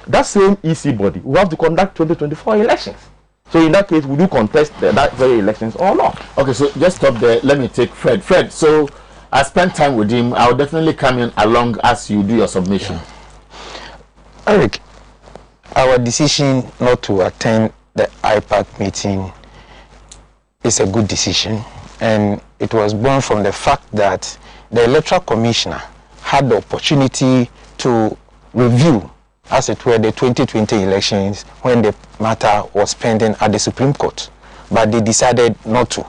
That same EC body will have to conduct 2024 elections. So in that case, would you contest that very elections or not? Okay, so just stop there. Let me take Fred. Fred, so I spent time with him. I'll definitely come in along as you do your submission. Yeah. Eric, our decision not to attend the IPAC meeting is a good decision, and it was born from the fact that the Electoral Commissioner had the opportunity to review, as it were, the 2020 elections when the matter was pending at the Supreme Court, but they decided not to,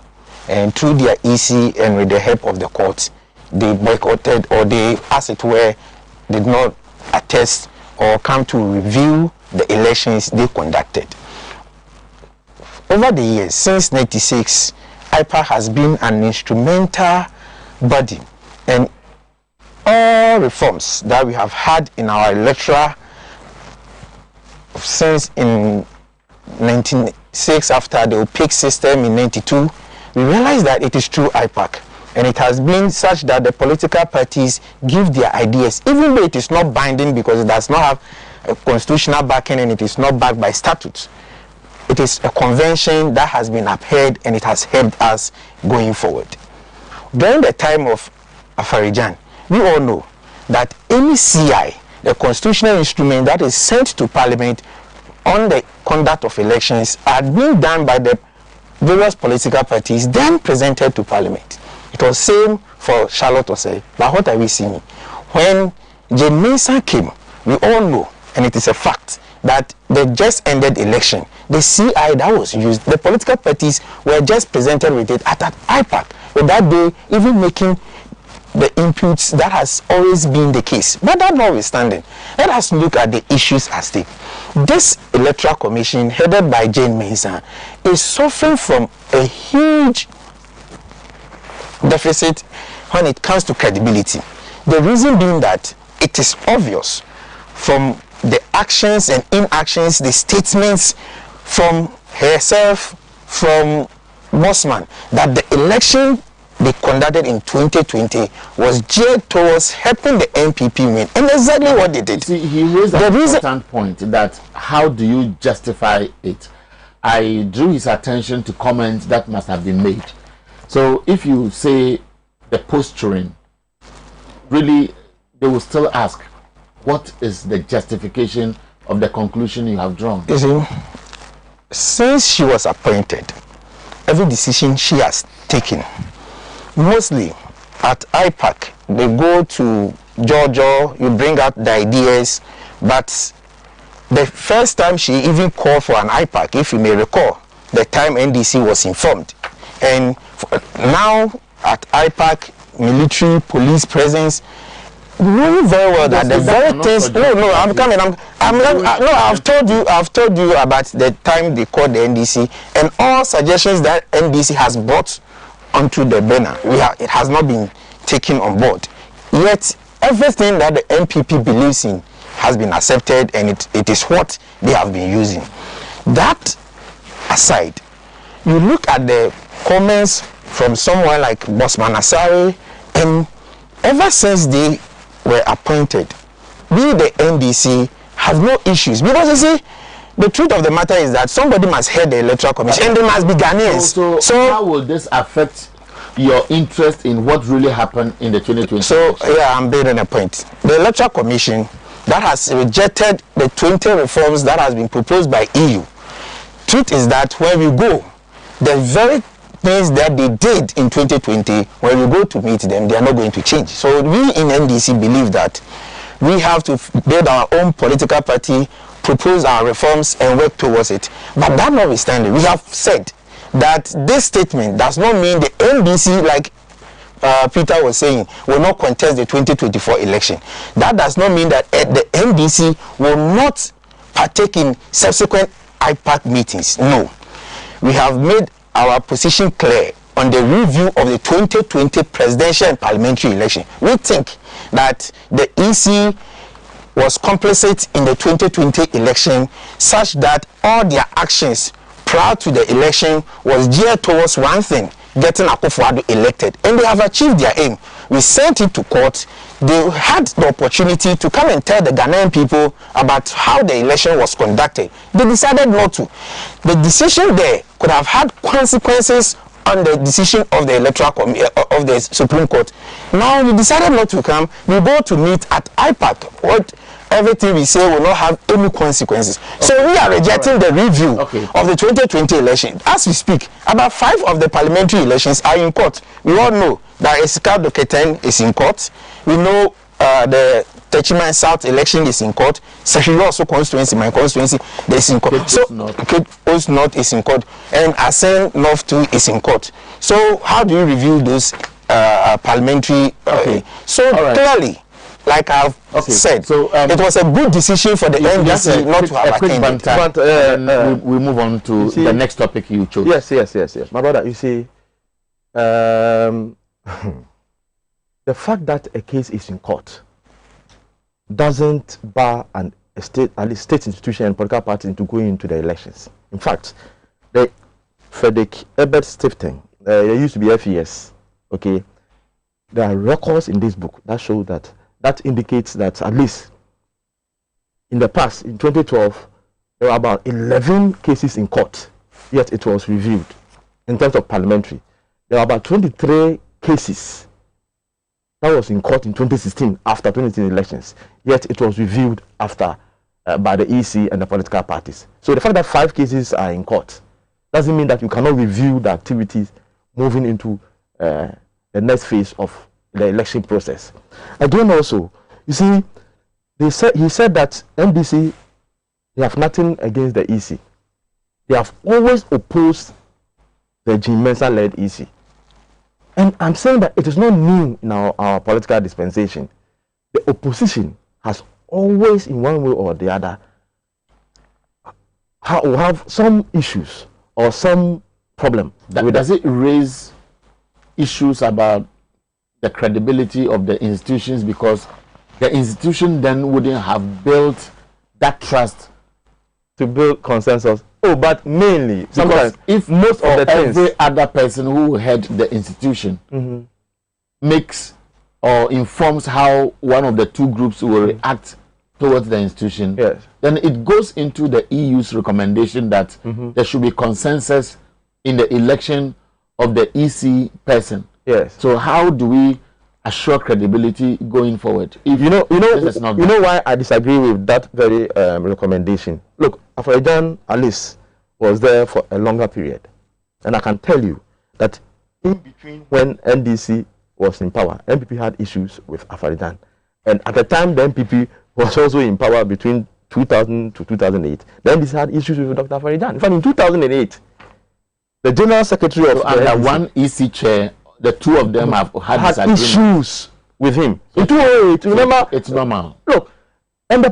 and through their EC and with the help of the court, they boycotted, or they, as it were, did not attest or come to review the elections they conducted. Over the years, since 1996, IPAC has been an instrumental body, and all reforms that we have had in our electoral since in 1996, after the opaque system in 92, we realized that it is through IPAC, and it has been such that the political parties give their ideas, even though it is not binding because it does not have a constitutional backing and it is not backed by statutes. It is a convention that has been upheld, and it has helped us going forward. During the time of Afarijan, we all know that any CI, the constitutional instrument that is sent to Parliament on the conduct of elections, are being done by the various political parties, then presented to Parliament. It was same for Charlotte Osei. But what are we seeing? When Jean Mensah came, we all know, and it is a fact, that the just ended election, the CI that was used, the political parties were just presented with it at IPAC, with that day even making the inputs. That has always been the case. But that notwithstanding, let us look at the issues at stake. This Electoral Commission, headed by Jean Mensah, is suffering from a huge deficit when it comes to credibility. The reason being that it is obvious from the actions and inactions, the statements from herself, from Bosman, that the election they conducted in 2020 was geared towards helping the MPP win, and exactly what they did. See, he raised an important point, that how do you justify it? I drew his attention to comments that must have been made. So if you say the posturing, really they will still ask, what is the justification of the conclusion you have drawn? You see, since she was appointed, every decision she has taken, mostly at IPAC, they go to Georgia, you bring out the ideas, but the first time she even called for an IPAC, if you may recall, the time NDC was informed, and now at IPAC, military, police presence, knowing very well that the very things. No, I'm coming. No, I've told you about the time they called the NDC and all suggestions that NDC has brought onto the banner. It has not been taken on board. Yet everything that the NPP believes in has been accepted, and it is what they have been using. That aside, you look at the comments from someone like Bosman Asari, and ever since they were appointed, we the NDC have no issues, because you see, the truth of the matter is that somebody must head the Electoral Commission, and they must be Ghanaians. So how will this affect your interest in what really happened in the 2020? So yeah, I'm building a point. The Electoral Commission that has rejected the 20 reforms that has been proposed by EU. Truth is that when we go, the very things that they did in 2020, when we go to meet them, they are not going to change. So we in NDC believe that we have to build our own political party, propose our reforms, and work towards it. But that notwithstanding, we have said that this statement does not mean the NDC, like Peter was saying, will not contest the 2024 election. That does not mean that the NDC will not partake in subsequent IPAC meetings. No. We have made our position clear on the review of the 2020 presidential and parliamentary election. We think that the EC was complicit in the 2020 election, such that all their actions prior to the election was geared towards one thing: getting Akufo-Addo elected, and they have achieved their aim. We sent it to court. They had the opportunity to come and tell the Ghanaian people about how the election was conducted. They decided not to. The decision there could have had consequences on the decision of the of the Supreme Court. Now we decided not to come. We go to meet at IPAC. What everything we say will not have any consequences. Okay. So we are rejecting the review of the 2020 election. As we speak, about 5 of the parliamentary elections are in court. We all know that Esika Doketen is in court. We know the Techiman South election is in court. Sahiro also constituency, my constituency, is in court. So Cape North is in court, and Asen North too is in court. So how do you review those parliamentary? So clearly, like I've said, so it was a good decision for the NDC not to have attended. But we move on to the next topic you chose. Yes. My brother, you see, the fact that a case is in court doesn't bar a state institution and political party into going into the elections. In fact, the Frederick Ebert Stiftung, there used to be FES, okay? There are records in this book that show that indicates that at least in the past, in 2012, there were about 11 cases in court, yet it was reviewed. In terms of parliamentary, there were about 23 cases that was in court in 2016 after 2016 elections, yet it was reviewed after by the EC and the political parties. So the fact that 5 cases are in court doesn't mean that you cannot review the activities moving into the next phase of the election process. Again, also, you see, he said that NDC, they have nothing against the EC. They have always opposed the Jim Mensah-led EC. And I'm saying that it is not new in our political dispensation. The opposition has always, in one way or the other, have some issues or some problem. Does it raise issues about the credibility of the institutions, because the institution then wouldn't have built that trust to build consensus? Oh, but mainly sometimes if most of the every other person who head the institution makes or informs how one of the two groups will react towards the institution, then it goes into the EU's recommendation that there should be consensus in the election of the EC person. So how do we assure credibility going forward? If you know why I disagree with that very recommendation. Look, Afarijan Alice was there for a longer period, and I can tell you that in between when NDC was in power, NPP had issues with Afarijan, and at the time the NPP was also in power between 2000 to 2008. The NDC had issues with Dr. Afarijan. In fact, in 2008, The General Secretary of under one EC chair, the two of them have had issues with him. In 2008, remember? It's normal. Look, and the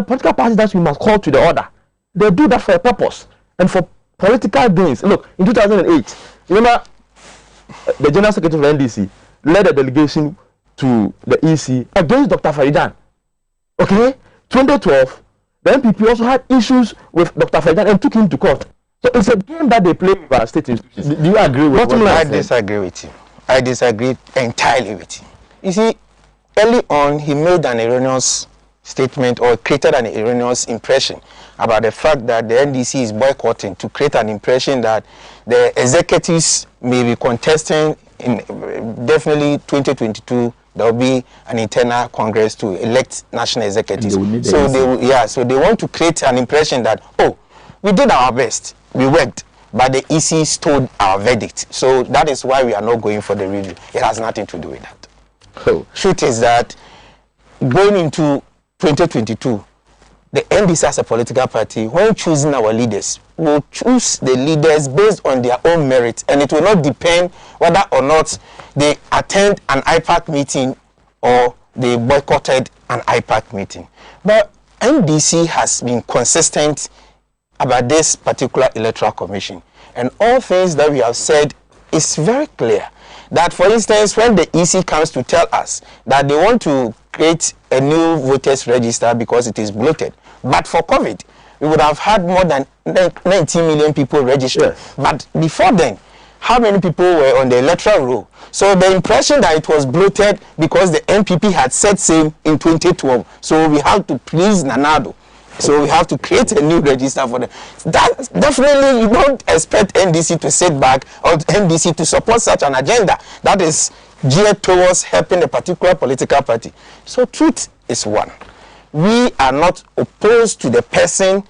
political party that we must call to the order. They do that for a purpose and for political gains. Look, in 2008, remember, the General Secretary of NDC led a delegation to the EC against Dr. Faridan. Okay? 2012, the MPP also had issues with Dr. Faridan and took him to court. So it's a game that they play with our state institutions. Do you agree with what I disagree with him. I disagree entirely with him. You see, early on, he made an erroneous statement or created an erroneous impression about the fact that the NDC is boycotting to create an impression that the executives may be contesting in definitely 2022. There will be an internal congress to elect national executives. So they want to create an impression that, oh, we did our best, we worked, but the EC stole our verdict. So that is why we are not going for the review. It has nothing to do with that. Oh. Truth is that going into 2022, the NDC as a political party, when choosing our leaders, will choose the leaders based on their own merit, and it will not depend whether or not they attend an IPAC meeting or they boycotted an IPAC meeting. But NDC has been consistent about this particular electoral commission, and all things that we have said is very clear. That, for instance, when the EC comes to tell us that they want to create a new voters register because it is bloated, but for COVID, we would have had more than 19 million people registered. Yes. But before then, how many people were on the electoral roll? So the impression that it was bloated because the NPP had said same in 2012. So we have to please Nanado. So we have to create a new register for them. That definitely, you don't expect NDC to sit back or NDC to support such an agenda that is geared towards helping a particular political party. So truth is one. We are not opposed to the person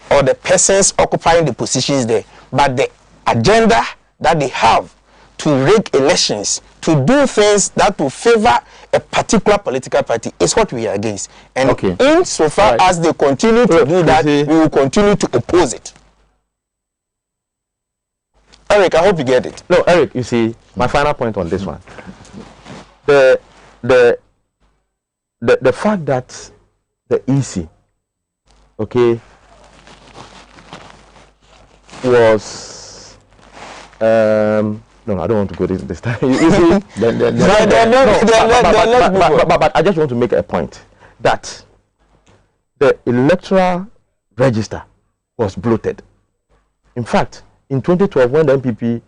or the persons occupying the positions there, but the agenda that they have to rig elections, to do things that will favor a particular political party is what we are against. And insofar as they continue to do that, we will continue to oppose it. Eric, I hope you get it. No, Eric, you see, my final point on this one. The fact that the EC, okay, was no, I don't want to go this time. But I just want to make a point that the electoral register was bloated. In fact, in 2012, when the MPP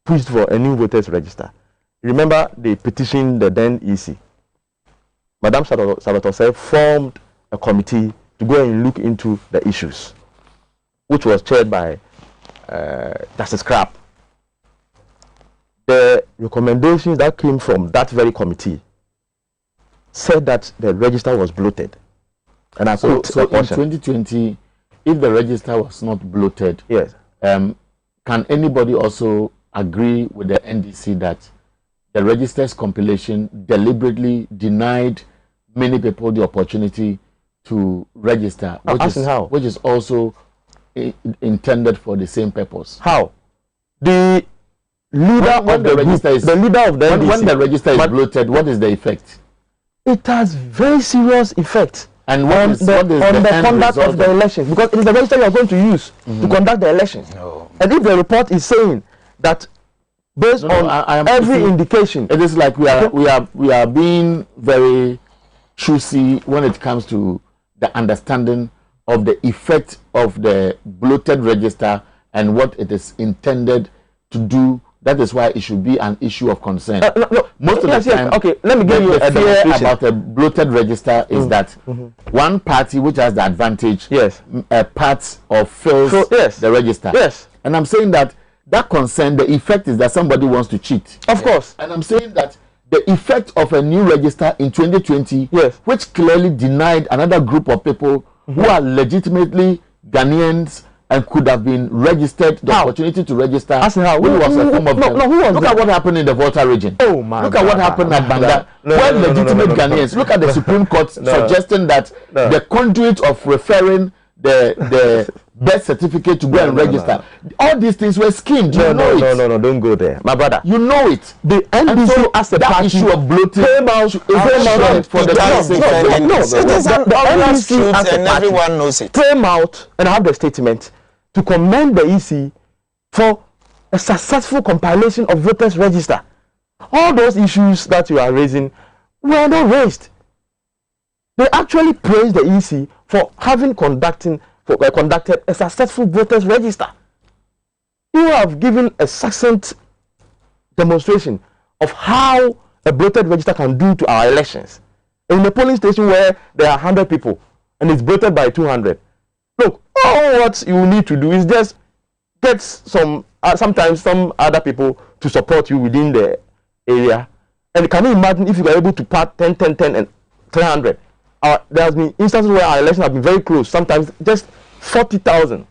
pushed for a new voters register, remember they petitioned the then EC. Madame Salvatore formed a committee to go and look into the issues, which was chaired by Justice Crabb. The recommendations that came from that very committee said that the register was bloated. And so in 2020, if the register was not bloated, yes, can anybody also agree with the NDC that the register's compilation deliberately denied many people the opportunity to register, which is also intended for the same purpose? How? The leader when the register is NDC, when the register is bloated, what is the effect? It has very serious effect. And what is the conduct of the elections, because it is the register you are going to use to conduct the elections. No. And if the report is saying that based on every indication, it is like we are being very choosy when it comes to the understanding of the effect of the bloated register and what it is intended to do. That is why it should be an issue of concern. Most of the time, okay, let me give you a demonstration about a bloated register is that one party which has the advantage, part of fills the register. Yes. And I'm saying that concern, the effect is that somebody wants to cheat. Of course. And I'm saying that the effect of a new register in 2020, which clearly denied another group of people who are legitimately Ghanaians and could have been registered, the opportunity to register, which was a form of look at what happened in the Volta region. Oh man! Look at what happened at Banga. Legitimate Ghanaians. Look at the Supreme Court suggesting that the conduit of referring the birth certificate to go and register. All these things were schemed. You know it. No, don't go there, my brother. You know it. The NDC as a party issue of bloating came out for the NDC as a party, everyone knows it. Came out and have the statement to commend the EC for a successful compilation of voters register. All those issues that you are raising were not raised. They actually praised the EC for having conducted a successful voters register. You have given a succinct demonstration of how a bloated register can do to our elections. In a polling station where there are 100 people and it's bloated by 200. Look, all what you need to do is just get sometimes some other people to support you within the area. And can you imagine if you were able to part 10, 10, 10 and 300? There has been instances where our elections have been very close, sometimes just 40,000,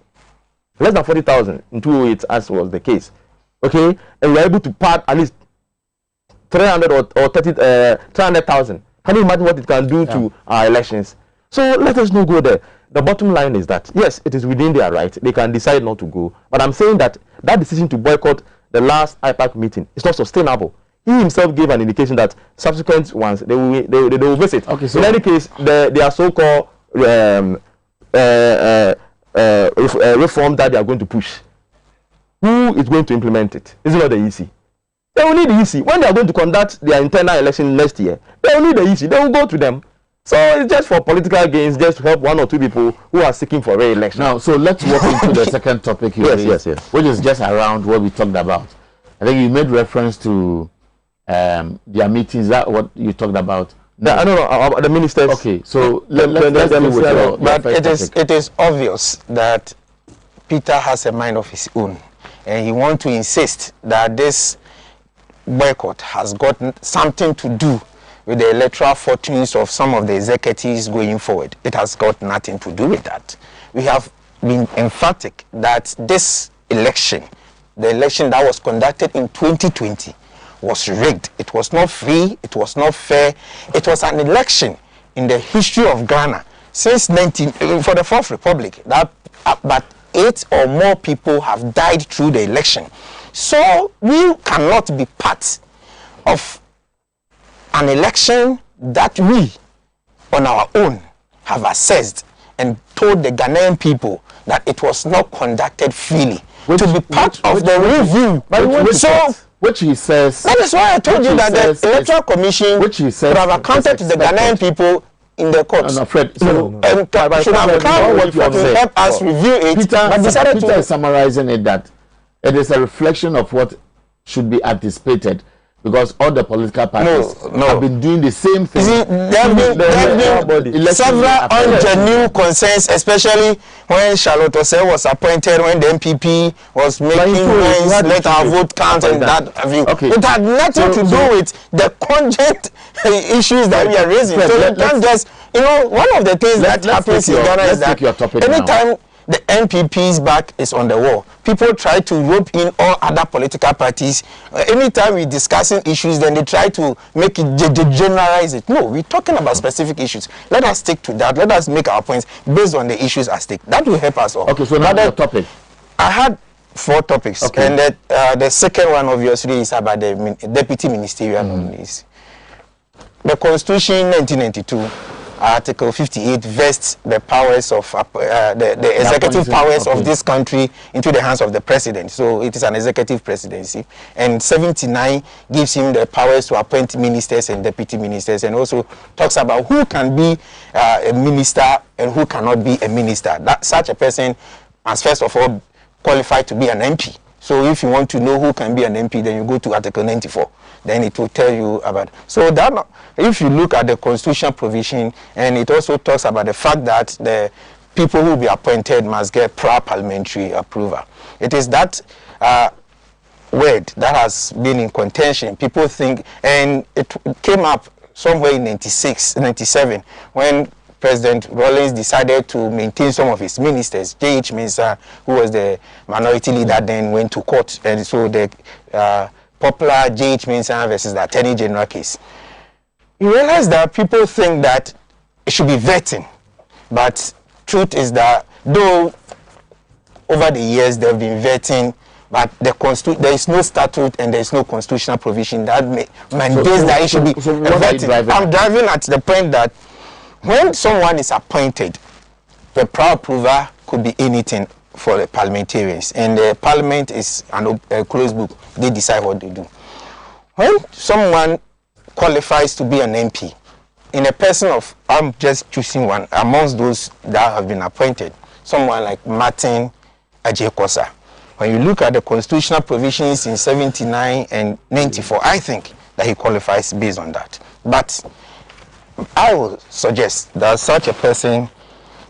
less than 40,000 in 2008, as was the case. Okay, and we're able to part at least 300 or 300,000. Can you imagine what it can do to our elections? So let us not go there. The bottom line is that yes, it is within their right; they can decide not to go. But I'm saying that decision to boycott the last IPAC meeting is not sustainable. He himself gave an indication that subsequent ones they will visit. Okay, so in any case, their so-called reform that they are going to push, who is going to implement it? Is it not the EC? They will need the EC. When they are going to conduct their internal election next year, they will need the EC. They will go to them. So it's just for political gains, just to help one or two people who are seeking for re-election. Now, so let's walk into the second topic you raised, which is just around what we talked about. I think you made reference to their meetings. Is that what you talked about? No, the ministers. Okay, so let's deal with your but it is obvious that Peter has a mind of his own, and he wants to insist that this boycott has got something to do with the electoral fortunes of some of the executives going forward. It has got nothing to do with that. We have been emphatic that this election, the election that was conducted in 2020, was rigged. It was not free, it was not fair. It was an election in the history of Ghana since for the Fourth Republic, that but 8 or more people have died through the election. So we cannot be part of an election that we, on our own, have assessed and told the Ghanaian people that it was not conducted freely. To be part of the review. Which he says. That is why I told you that the Electoral Commission should have accounted to the Ghanaian people in the courts. Fred, should have come to help us review it. Peter is summarizing it that it is a reflection of what should be anticipated, because all the political parties have been doing the same thing. There have been several ungenuine concerns, especially when Charlotte Osei was appointed, when the MPP was making noise, let our vote count, and that view. It had nothing to do with the content issues that we are raising. So you can't just, one of the things that happens in Ghana is that anytime the NPP's back is on the wall, people try to rope in all other political parties. Anytime we're discussing issues, then they try to make it generalize it. No, we're talking about specific issues. Let us stick to that. Let us make our points based on the issues at stake. That will help us all. Okay, so now the topic. I had 4 topics, and the second one obviously is about the deputy ministerial nominees. The Constitution 1992. Article 58 vests the powers of the executive powers of this country into the hands of the president. So it is an executive presidency. And 79 gives him the powers to appoint ministers and deputy ministers, and also talks about who can be a minister and who cannot be a minister. That such a person must first of all qualify to be an MP. So if you want to know who can be an MP, then you go to Article 94. Then it will tell you about. So that, if you look at the constitutional provision, and it also talks about the fact that the people who will be appointed must get prior parliamentary approval. It is that word that has been in contention. People think, and it came up somewhere in 97, when President Rawlings decided to maintain some of his ministers. J.H. Mensah, who was the minority leader, then went to court, and so the popular J.H. Mensah versus the Attorney General case. You realize that people think that it should be vetting, but truth is that Though over the years they've been vetting, but there is no statute and there is no constitutional provision that mandates that it should be vetted. I'm driving at the point that when someone is appointed, the prior approval could be anything for the parliamentarians, and the parliament is a closed book. They decide what they do. When someone qualifies to be an MP, in a person of, I'm just choosing one amongst those that have been appointed, someone like Martin Ajekosa. When you look at the constitutional provisions in 79 and 94, I think that he qualifies based on that. But I will suggest that such a person,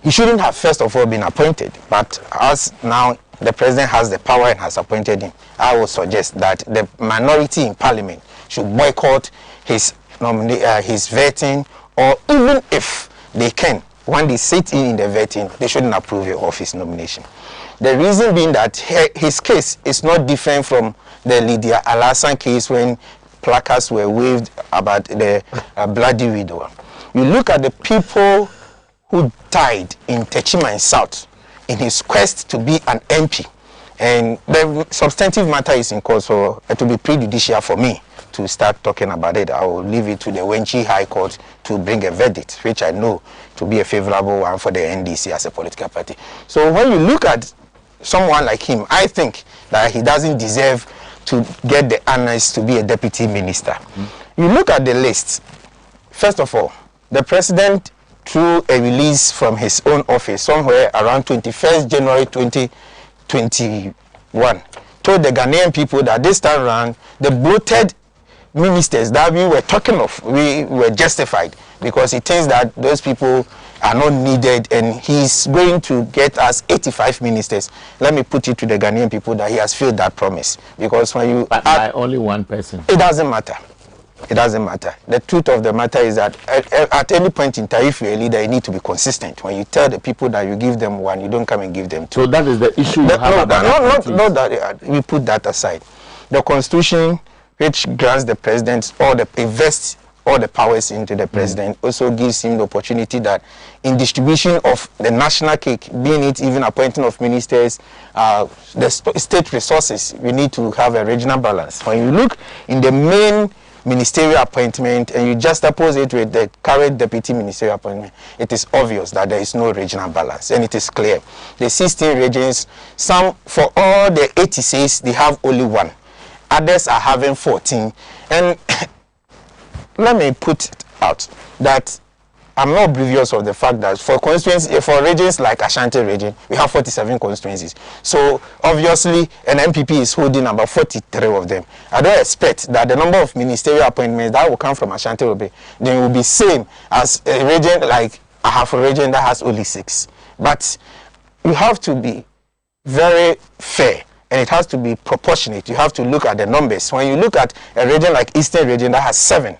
he shouldn't have first of all been appointed, but as now the president has the power and has appointed him, I will suggest that the minority in parliament should boycott his vetting, or even if they can, when they sit in the vetting, they shouldn't approve of his nomination. The reason being that his case is not different from the Lydia Alasan case when placards were waved about the bloody widow. You look at the people who died in Techima in South in his quest to be an MP, and the substantive matter is in court, so it will be prejudicial for me to start talking about it. I will leave it to the Wenchi High Court to bring a verdict, which I know to be a favorable one for the NDC as a political party. So when you look at someone like him, I think that he doesn't deserve to get the honors to be a deputy minister. You look at the list. First of all, the president, through a release from his own office somewhere around 21st January 2021, told the Ghanaian people that this time around, the bloated ministers that we were talking of, we were justified, because he thinks that those people are not needed, and he's going to get us 85 ministers. Let me put it to the Ghanaian people that he has filled that promise, because when you by only one person, it doesn't matter. It doesn't matter. The truth of the matter is that at any point in time, if you're a leader, you need to be consistent. When you tell the people that you give them one, you don't come and give them two. So that is the issue you have. No, that we put that aside. The Constitution, which grants the president invests all the powers into the president, also gives him the opportunity that in distribution of the national cake, being it even appointing of ministers, the state resources, we need to have a regional balance. When you look in the main ministerial appointment and you juxtapose it with the current deputy ministerial appointment, it is obvious that there is no regional balance, and it is clear. The 16 regions, some, for all the 86, they have only one. Others are having 14. And let me put it out that I'm not oblivious of the fact that for constituencies, for regions like Ashanti region, we have 47 constituencies. So obviously an MPP is holding about 43 of them. I don't expect that the number of ministerial appointments that will come from Ashanti will be same as a region like I have a region that has only 6. But you have to be very fair, and it has to be proportionate. You have to look at the numbers. When you look at a region like Eastern region that has 7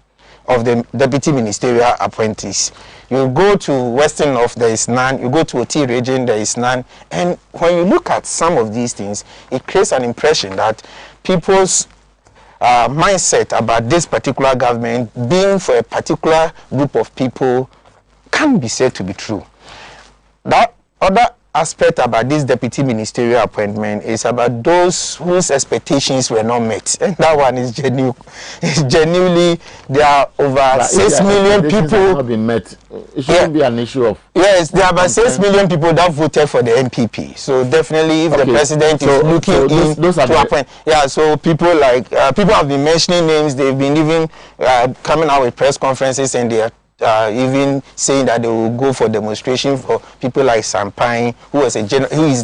of the deputy ministerial appointees, you go to Western North, there is none. You go to Oti region, there is none. And when you look at some of these things, it creates an impression that people's mindset about this particular government being for a particular group of people can't be said to be true. That other aspect about this deputy ministerial appointment is about those whose expectations were not met, and that one is genuine. Genuinely, there are over 6 million people. Not been met. It shouldn't be an issue of. Yes, there are about 6 million people that voted for the MPP. So definitely, if the president is looking to appoint, so people like people have been mentioning names. They've been even coming out with press conferences, and they are even saying that they will go for demonstration for people like Sampine, who is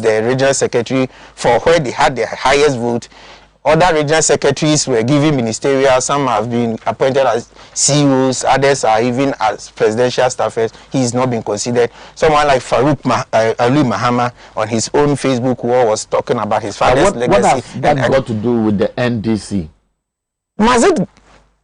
the regional secretary for where they had the highest vote. Other regional secretaries were given ministerial. Some have been appointed as CEOs. Others are even as presidential staffers. He is not being considered. Someone like Farouk Ali Mahama on his own Facebook wall was talking about his father's legacy. What has that got to do with the NDC? Must it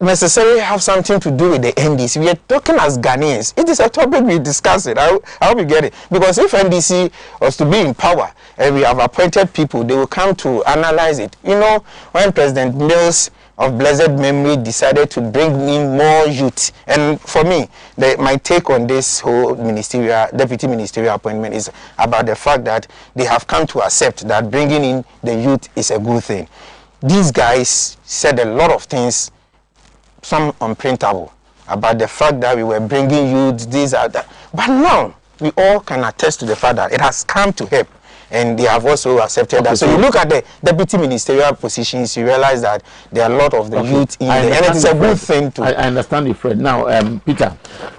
necessarily have something to do with the NDC? We are talking as Ghanaians. It is a topic we discuss it. I hope you get it. Because if NDC was to be in power and we have appointed people, they will come to analyze it. You know, when President Mills of blessed memory decided to bring in more youth. And for me, my take on this whole deputy ministerial appointment is about the fact that they have come to accept that bringing in the youth is a good thing. These guys said a lot of things, some unprintable, about the fact that we were bringing youth, these are that. But now, we all can attest to the fact that it has come to help. And they have also accepted that. So you look at the deputy ministerial positions, you realize that there are a lot of the youth in there. And it's a good thing to... I understand you, Fred. Now, Peter.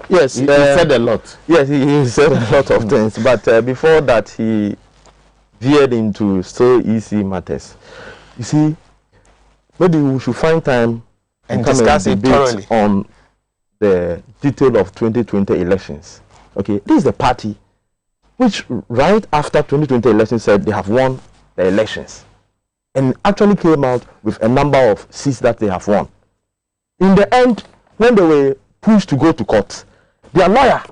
Yes. He said a lot. Yes, he said a lot of things. But before that, he veered into so easy matters. You see, maybe we should find time and discuss it thoroughly on the detail of 2020 elections. Okay, this is the party which right after 2020 elections said they have won the elections and actually came out with a number of seats that they have won. In the end, when they were pushed to go to court, their lawyer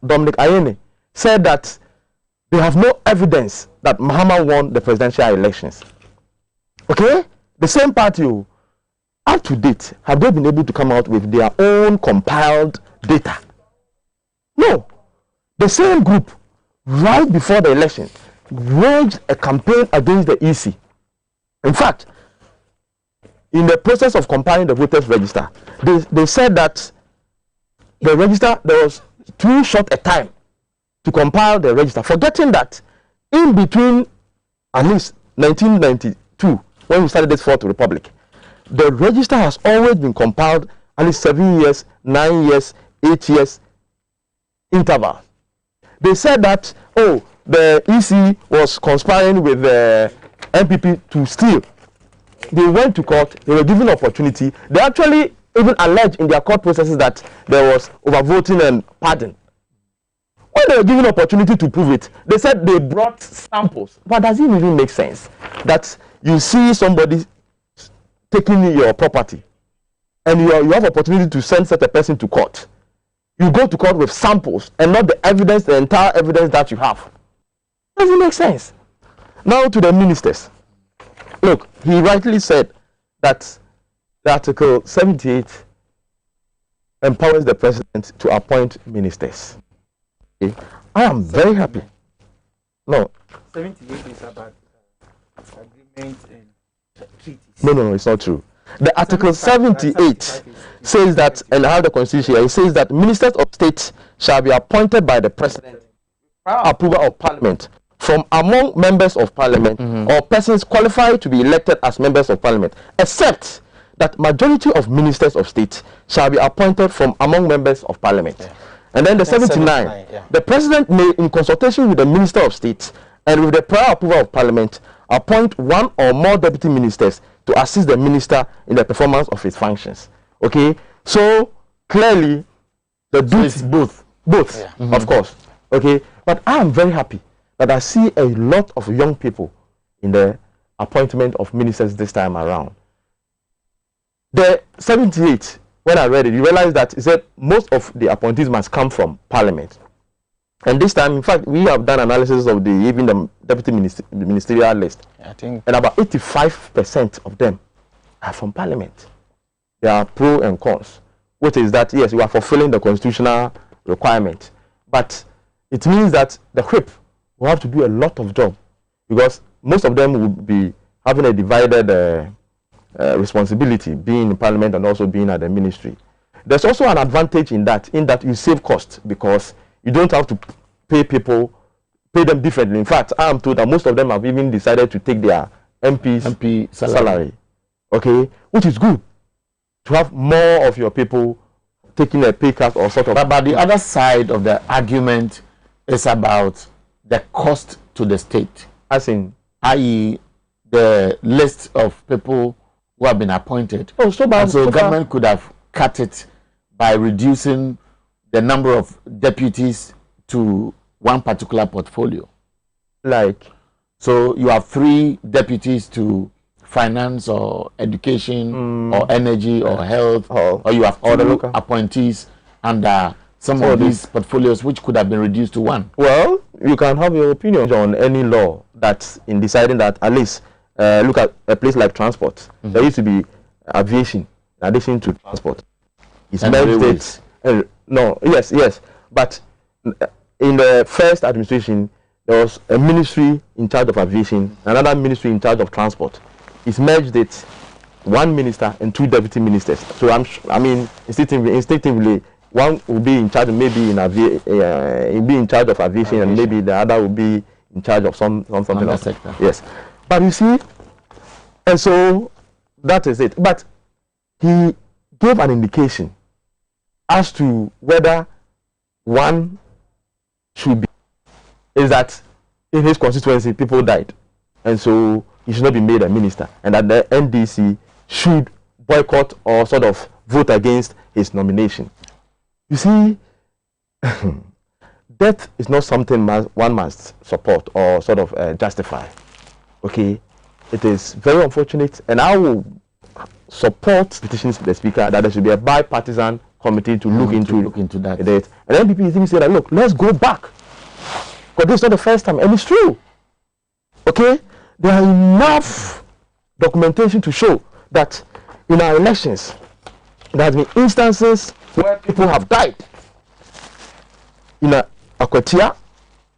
Dominic Ayene, said that they have no evidence that Mahama won the presidential elections. Okay? The same party, up to date, have they been able to come out with their own compiled data? No. The same group, right before the election, waged a campaign against the EC. In fact, in the process of compiling the voters register, they said that the register, there was too short a time to compile the register, forgetting that in between at least 1992, when we started this Fourth Republic, the register has always been compiled at least 7 years, 9 years, 8 years interval. They said that, oh, the EC was conspiring with the MPP to steal. They went to court, they were given opportunity. They actually even alleged in their court processes that there was overvoting and pardon. When they were given opportunity to prove it, they said they brought samples. But does it really make sense that you see somebody taking your property and you have opportunity to send such a person to court? You go to court with samples and not the evidence, the entire evidence that you have. Doesn't make sense. Now to the ministers. Look, he rightly said that the Article 78 empowers the president to appoint ministers. Okay? I am very happy. No. 78 is about agreements and treaties. No, it's not true. The Article 78 says that, and how the Constitution, it says that ministers of state shall be appointed by the president prior approval of parliament from among members of parliament or persons qualified to be elected as members of parliament, except that majority of ministers of state shall be appointed from among members of parliament. Yeah. And then the 79, the president may, in consultation with the minister of state and with the prior approval of parliament, appoint one or more deputy ministers to assist the minister in the performance of his functions. Okay, so clearly the duty is both, of course. Okay, but I am very happy that I see a lot of young people in the appointment of ministers this time around. The 78, when I read it, you realize that it said most of the appointees must come from parliament. And this time, in fact, we have done analysis of even the deputy ministerial list. I think, and about 85% of them are from parliament. They are pro and cons, which is that, yes, we are fulfilling the constitutional requirement. But it means that the whip will have to do a lot of job, because most of them will be having a divided responsibility, being in parliament and also being at the ministry. There's also an advantage in that you save costs, because you don't have to pay them differently. In fact, I am told that most of them have even decided to take their MP salary. Okay, which is good to have more of your people taking a pay cut or sort of. But the other side of the argument is about the cost to the state, as in, i.e., the list of people who have been appointed. Oh, so government could have cut it by reducing the number of deputies to one particular portfolio. Like, so you have 3 deputies to finance or education or energy or health, or you have 2 appointees under some of these portfolios, which could have been reduced to 1. Well, you can have your opinion on any law that in deciding that at least look at a place like transport. There used to be aviation in addition to transport. It's merged it. No, yes. But in the first administration, there was a ministry in charge of aviation, another ministry in charge of transport. It's merged it, one minister and 2 deputy ministers. So instinctively, one will be in charge, maybe be in charge of aviation, and maybe the other will be in charge of something else. Sector. Yes, but you see, and so that is it. But he gave an indication as to whether one should be, is that in his constituency people died, and so he should not be made a minister, and that the NDC should boycott or sort of vote against his nomination. You see, death is not something one must support or sort of justify. Okay, it is very unfortunate, and I will support petitions to the speaker that there should be a bipartisan committee to look into that. And then people think say that, look, let's go back, because this is not the first time, and it's true. Okay, there are enough documentation to show that in our elections there have been instances where people have died. In Akwatia,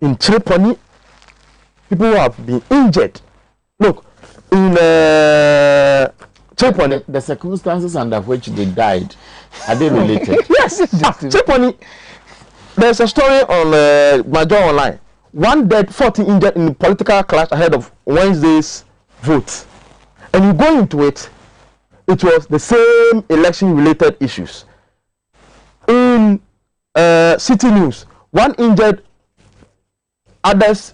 in Tripoli, people have been injured. Look, in Tripoli, the circumstances under which they died, are they related? Yes, Tripoli. There's a story on Major Online. 1 dead, 40 injured in a political clash ahead of Wednesday's vote. And you go into it, it was the same election-related issues. In City News, 1 injured, others,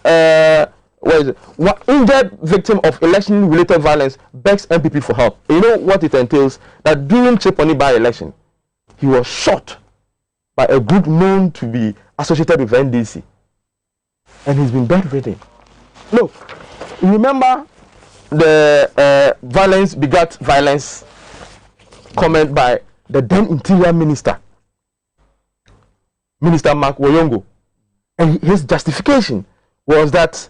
one injured victim of election-related violence begs MPP for help. You know what it entails? That during Tripoli by-election, he was shot by a group known to be associated with NDC. And he's been bedridden. Look, remember the violence begat violence comment by the then Interior Minister, Minister Mark Woyongo. And his justification was that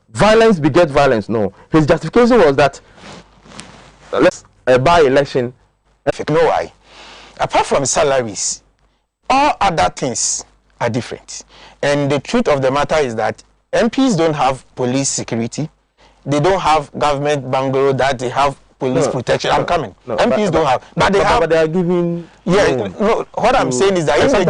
violence begat violence. No, his justification was that let's by-election. No, why? Apart from salaries, all other things are different. And the truth of the matter is that MPs don't have police security. They don't have government bungalow that they have police protection. I'm coming. MPs don't have. But they have. But they are giving. Yeah. No. What I'm saying is that if I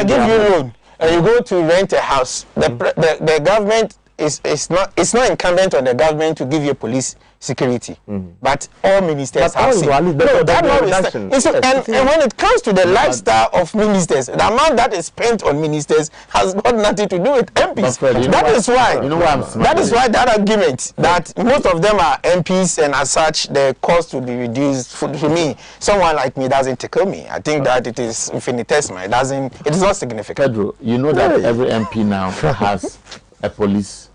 give you loan and you go to rent a house, the government it's not incumbent on the government to give you police security, but all ministers have seen. And when it comes to the lifestyle of ministers, the amount that is spent on ministers has got nothing to do with MPs. That is why that argument that most of them are MPs and as such the cost will be reduced, for me, someone like me doesn't tickle me. I think that it is infinitesimal. It is not significant. Pedro, you know that every MP now has a police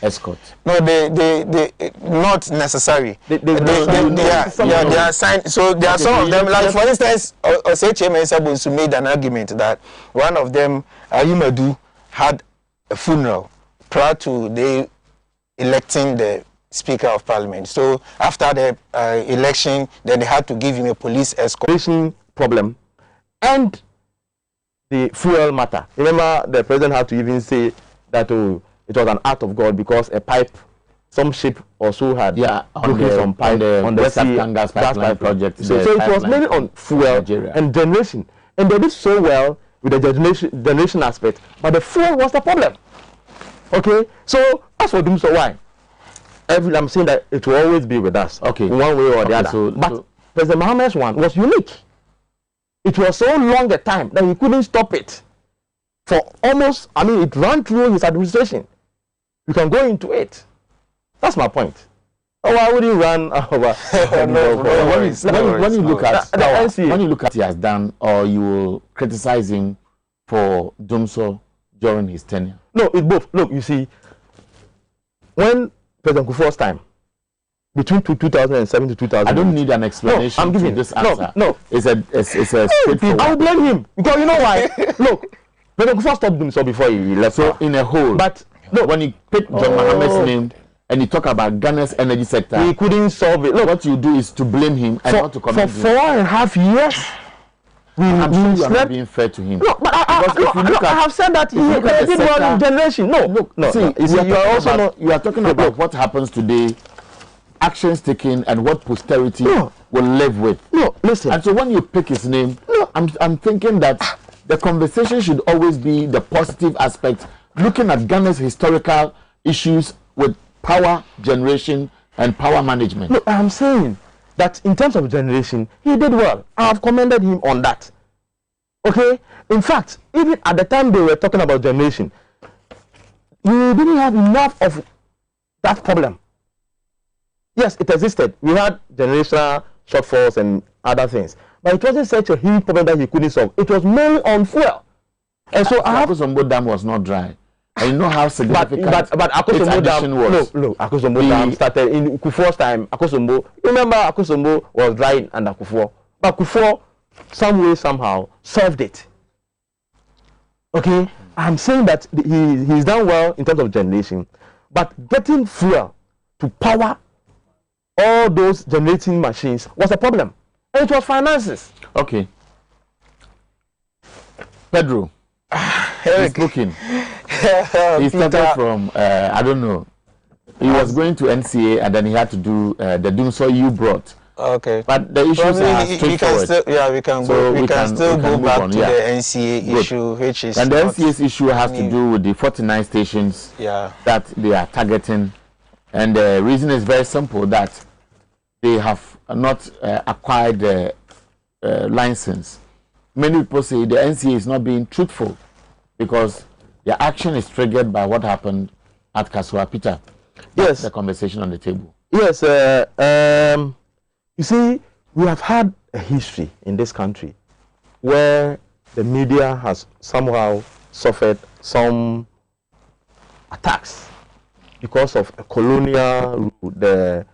escort. No, they not necessary. They are signed. So there are some of them. Like for instance, Oseche Sabunsu made an argument that one of them, Ayumadu, had a funeral prior to they electing the Speaker of Parliament. So after the election, then they had to give him a police escort. Problem and the fuel matter. Remember, the president had to even say that it was an act of God because a pipe, some ship also had broken some pipe on the sea, gas pipeline project. So it was mainly on fuel and generation. And they did so well with the generation aspect, but the fuel was the problem. Okay, so as for Dumso, why? I'm saying that it will always be with us, one way or the other. But President Mohammed's one was unique. It was so long a time that he couldn't stop it. For almost, it ran through his administration. You can go into it. That's my point. Oh, why would you run over? When you look at what he has done, or you will criticize him for Dumso during his tenure? No, it's both. Look, you see, when President Kufuor's time, between 2007 to 2000, I don't need an explanation. I'm giving this answer. No, it's a straightforward. I will blame him because you know why. Look, President Kufuor stopped Dumso before he left. So in a whole, but No, when you pick John Mohammed's name and you talk about Ghana's energy sector, he couldn't solve it. Look, what you do is to blame him and not to comment. For 4.5 years, I'm sure you are not being fair to him. No, but I have said that he did well in generation. No. See, you are talking about what happens today, actions taken, and what posterity will live with. No, listen. And so when you pick his name, I'm thinking that the conversation should always be the positive aspect, looking at Ghana's historical issues with power generation and power management. No, I'm saying that in terms of generation, he did well. I have commended him on that. Okay? In fact, even at the time they were talking about generation, we didn't have enough of that problem. Yes, it existed. We had generational shortfalls and other things. But it wasn't such a huge problem that he couldn't solve. It was mainly on fuel. And so Akosombo Dam was not dry. And you know how significant but Akosombo Dam was. No, Akosombo Dam started in Kufuor's time. Akosombo, remember Akosombo was drying under Kufuor. But Kufuor, some way, somehow, solved it. Okay? I'm saying that he's done well in terms of generation. But getting fuel to power all those generating machines was a problem. And it was finances. Okay. Pedro. He's looking. He started from, I don't know. He was going to NCA and then he had to do the Dunso you brought. Okay. But the issues are straightforward. We can still go back to the NCA issue, which is. And the NCA's issue has to do with the 49 stations that they are targeting. And the reason is very simple, that they have not acquired the license. Many people say the NCA is not being truthful because their action is triggered by what happened at Kasua Peter. Yes. The conversation on the table. Yes. You see, we have had a history in this country where the media has somehow suffered some attacks because of a colonial rule, the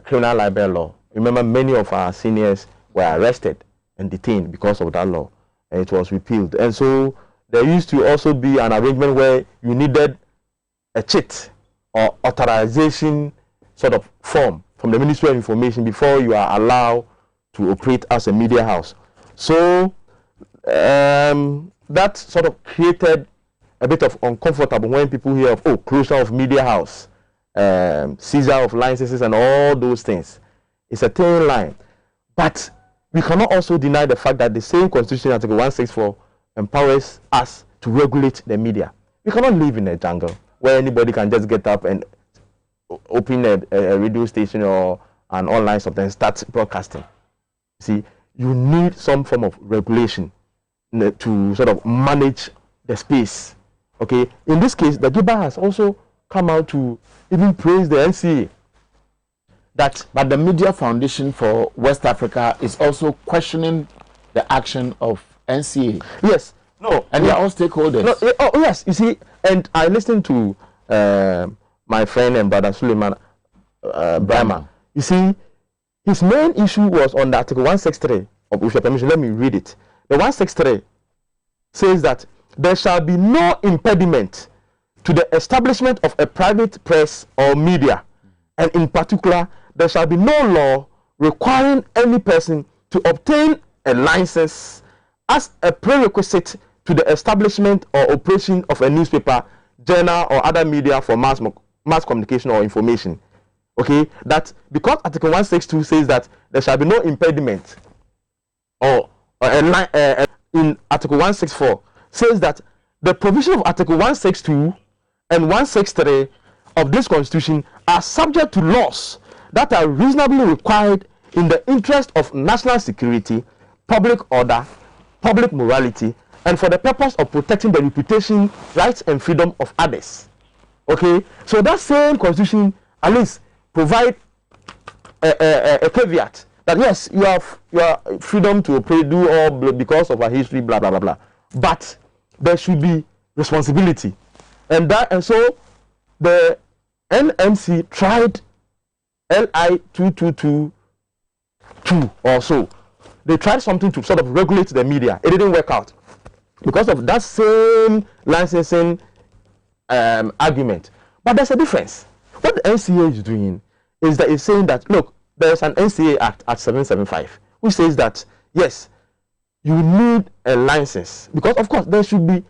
criminal libel law. Remember, many of our seniors were arrested and detained because of that law, and it was repealed. And so there used to also be an arrangement where you needed a chit or authorization sort of form from the Ministry of Information before you are allowed to operate as a media house. So that sort of created a bit of uncomfortable when people hear of, closure of media house, seizure of licenses and all those things. It's a thin line. But we cannot also deny the fact that the same Constitution, Article 164, empowers us to regulate the media. We cannot live in a jungle where anybody can just get up and open a radio station or an online something and start broadcasting. See, you need some form of regulation to sort of manage the space. Okay, in this case, the Giba has also come out to even praise the NCA. But the Media Foundation for West Africa is also questioning the action of NCA. Yes. No. And they are all stakeholders. No, yes. You see, and I listened to my friend and brother Suleiman Brahma. You see, his main issue was on the Article 163 of, with your permission, let me read it. The 163 says that there shall be no impediment to the establishment of a private press or media, and in particular, there shall be no law requiring any person to obtain a license as a prerequisite to the establishment or operation of a newspaper, journal, or other media for mass communication or information. Okay, that because Article 162 says that there shall be no impediment, or in Article 164 says that the provision of Article 162 and 163 of this Constitution are subject to laws that are reasonably required in the interest of national security, public order, public morality, and for the purpose of protecting the reputation, rights, and freedom of others. Okay, so that same Constitution at least provide a caveat that yes, you have freedom to do all because of our history, blah blah blah blah, but there should be responsibility, and so the NMC tried LI 2222 or so. They tried something to sort of regulate the media. It didn't work out because of that same licensing argument. But there's a difference. What the NCA is doing is that it's saying that, look, there's an NCA Act at 775, which says that, yes, you need a license. Because, of course, there should be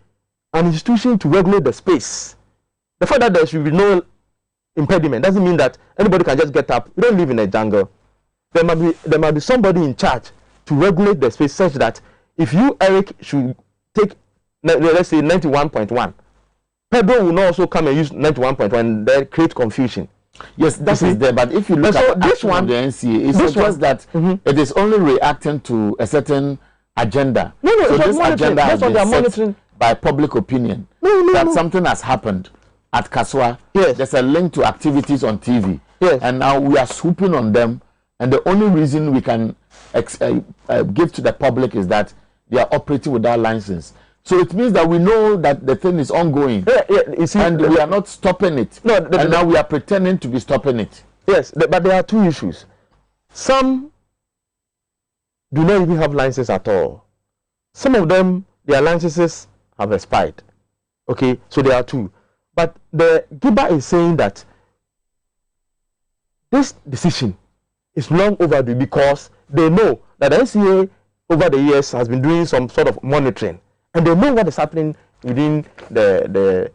an institution to regulate the space. The fact that there should be no impediment doesn't mean that anybody can just get up. You don't live in a jungle. There might be somebody in charge to regulate the space such that if you, Eric, should take, let's say, 91.1, Pedro will not also come and use 91.1 and then create confusion. Yes, that is there. But if you look at this one, the NCA, it's just that it is only reacting to a certain agenda. No, so this agenda has been monitoring by public opinion that something has happened at Kaswa. Yes. There's a link to activities on TV. Yes. And now we are swooping on them. And the only reason we can give to the public is that they are operating without license. So it means that we know that the thing is ongoing. You see, and we are not stopping it. No, and now we are pretending to be stopping it. Yes, but there are two issues. Some do not even have licenses at all. Some of them, their licenses have expired. Okay, so there are two. But the Giba is saying that this decision is long overdue because they know that the NCA over the years has been doing some sort of monitoring, and they know what is happening within the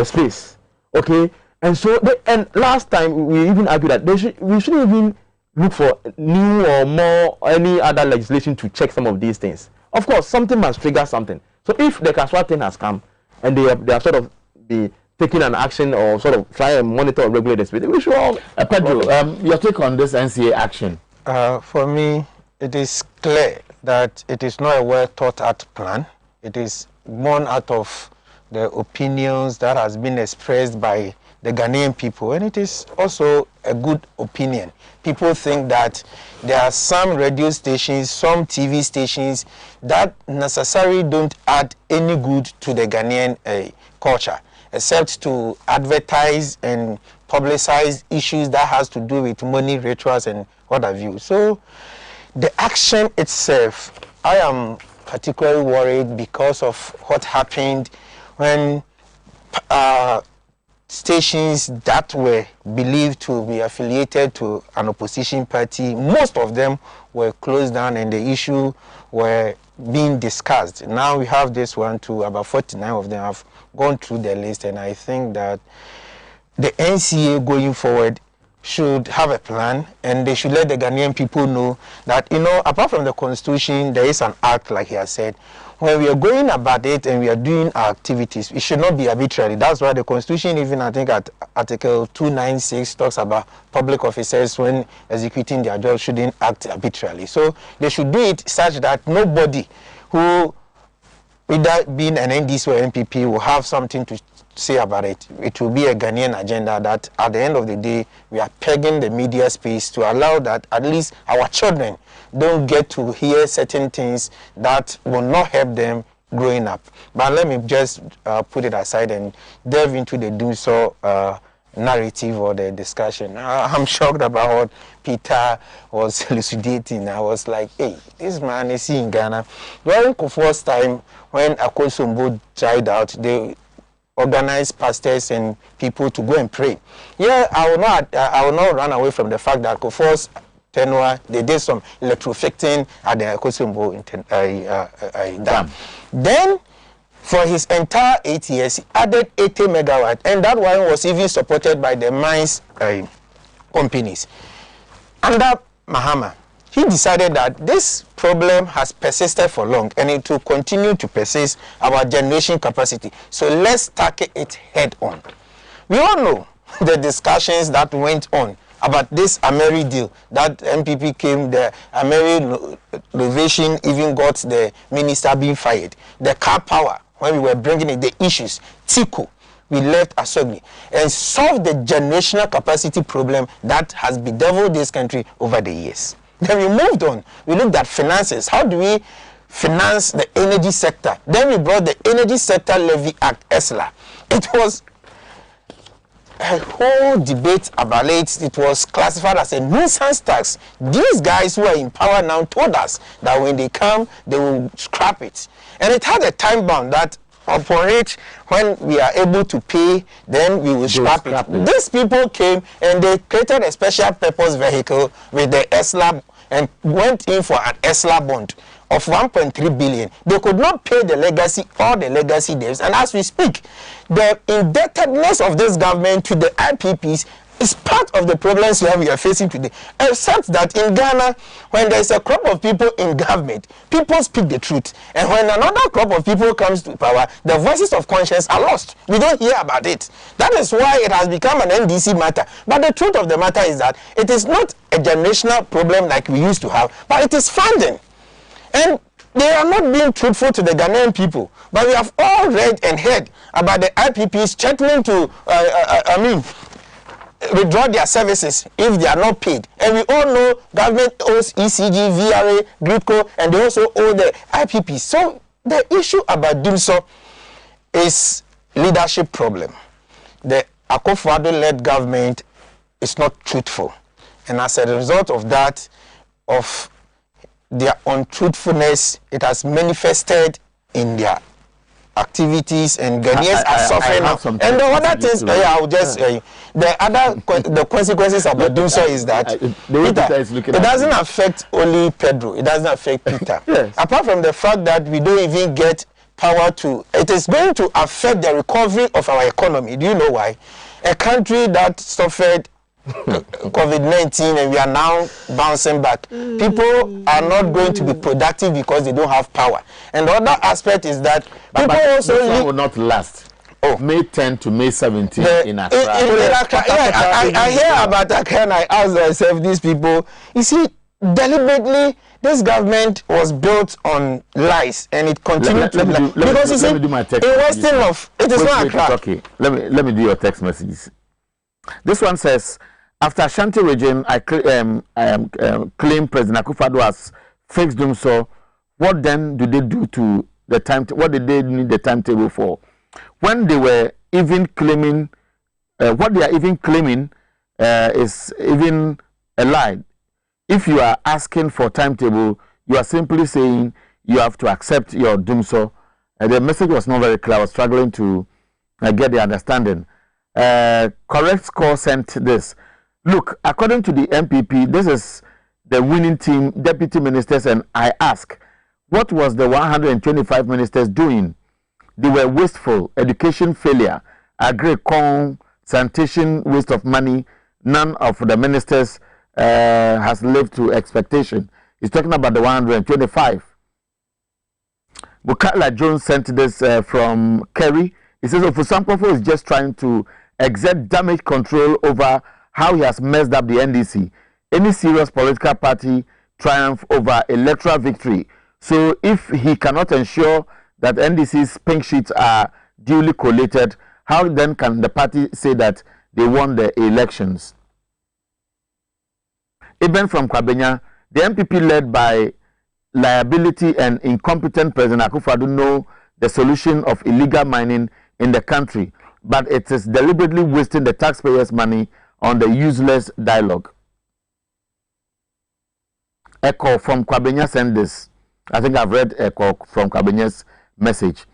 space. Okay, and so and last time we even argued that we shouldn't even look for new or more any other legislation to check some of these things. Of course, something must trigger something. So if the Kaswa thing has come and they have sort of be taking an action or sort of try and monitor or regulate the space, we should all. Pedro, your take on this NCA action? For me, it is clear that it is not a well thought out plan. It is born out of the opinions that has been expressed by the Ghanaian people, and it is also a good opinion. People think that there are some radio stations, some TV stations that necessarily don't add any good to the Ghanaian culture, except to advertise and publicize issues that has to do with money, rituals, and what have you. So the action itself, I am particularly worried because of what happened when stations that were believed to be affiliated to an opposition party, most of them were closed down and the issue were being discussed. Now we have this one too, about 49 of them have gone through the list, and I think that the NCA going forward should have a plan, and they should let the Ghanaian people know that, you know, apart from the constitution, there is an act, like he has said. When we are going about it and we are doing our activities, it should not be arbitrary. That's why the constitution, even I think at Article 296, talks about public officers when executing their job shouldn't act arbitrarily. So they should do it such that nobody who, without being an NDC or MPP, will have something to say about it. It will be a Ghanaian agenda that at the end of the day, we are pegging the media space to allow that at least our children don't get to hear certain things that will not help them growing up. But let me just put it aside and delve into the do-so narrative or the discussion. I'm shocked about what Peter was elucidating. I was like, hey, this man is in Ghana. During Kufuor's time, when Akosombo tried out, they organized pastors and people to go and pray. Yeah, I will not run away from the fact that Kufuor's tenure, they did some electrofitting at the Akosombo dam. Then, for his entire 8 years, he added 80 megawatts, and that one was even supported by the mines companies. Under Mahama, he decided that this problem has persisted for long and it will continue to persist, our generation capacity. So let's tackle it head on. We all know the discussions that went on about this Ameri deal, that MPP came, the Ameri renovation even got the minister being fired. The car power, when we were bringing in the issues, Tiku, we left Asogni and solved the generational capacity problem that has bedeviled this country over the years. Then we moved on. We looked at finances. How do we finance the energy sector? Then we brought the Energy Sector Levy Act, ESLA. It was a whole debate about it. It was classified as a nuisance tax. These guys who are in power now told us that when they come, they will scrap it. And it had a time bound that upon which when we are able to pay, then we will scrap it. These people came and they created a special purpose vehicle with the ESLA and went in for an ESLA bond of 1.3 billion. They could not pay the legacy, all the legacy debts. And as we speak, the indebtedness of this government to the IPPs is part of the problems we are facing today. Except that in Ghana, when there is a crop of people in government, people speak the truth. And when another crop of people comes to power, the voices of conscience are lost. We don't hear about it. That is why it has become an NDC matter. But the truth of the matter is that it is not a generational problem like we used to have, but it is funding. And they are not being truthful to the Ghanaian people. But we have all read and heard about the IPPs threatening to, withdraw their services if they are not paid. And we all know government owes ECG, VRA, GRIPCO, and they also owe the IPP. So the issue about DUMSO is leadership problem. The Akufo-Addo-led government is not truthful. And as a result of that, of their untruthfulness, it has manifested in their activities, and Ghanaians are suffering now. And the other things, I'll just the consequences about doing so is that it doesn't affect only Pedro, it doesn't affect Peter. Yes. Apart from the fact that we don't even get power to, it is going to affect the recovery of our economy. Do you know why? A country that suffered COVID-19 and we are now bouncing back. People are not going to be productive because they don't have power. And the other aspect is that people also will not last. Oh, May 10 to May 17 in Accra. I hear about Accra and I ask myself, these people, you see, deliberately, this government was built on lies and it continued to lie. Because you see, in Western of, it is not Accra. Okay, let me do your text messages. This one says, after Ashanti region, I claim President Akufo-Addo has fixed DUMSO. What then do they do to the time? What did they need the timetable for? When they were even claiming, what they are even claiming is even a lie. If you are asking for timetable, you are simply saying you have to accept your DUMSO. The message was not very clear. I was struggling to get the understanding. Correct Score sent this. Look, according to the MPP, this is the winning team, deputy ministers, and I ask, what was the 125 ministers doing? They were wasteful, education failure, agri-con, sanitation, waste of money. None of the ministers has lived to expectation. He's talking about the 125. Bukala Jones sent this from Kerry. He says, Ofusampofo is just trying to exert damage control over how he has messed up the NDC. Any serious political party triumph over electoral victory. So if he cannot ensure that NDC's pink sheets are duly collated, how then can the party say that they won the elections? Even from Kwabenya, the MPP led by liability and incompetent President Akufo-Addo know the solution of illegal mining in the country, but it is deliberately wasting the taxpayers' money on the useless dialogue. Echo from Kwabenya sent this. I think I've read Echo from Kwabenya's message.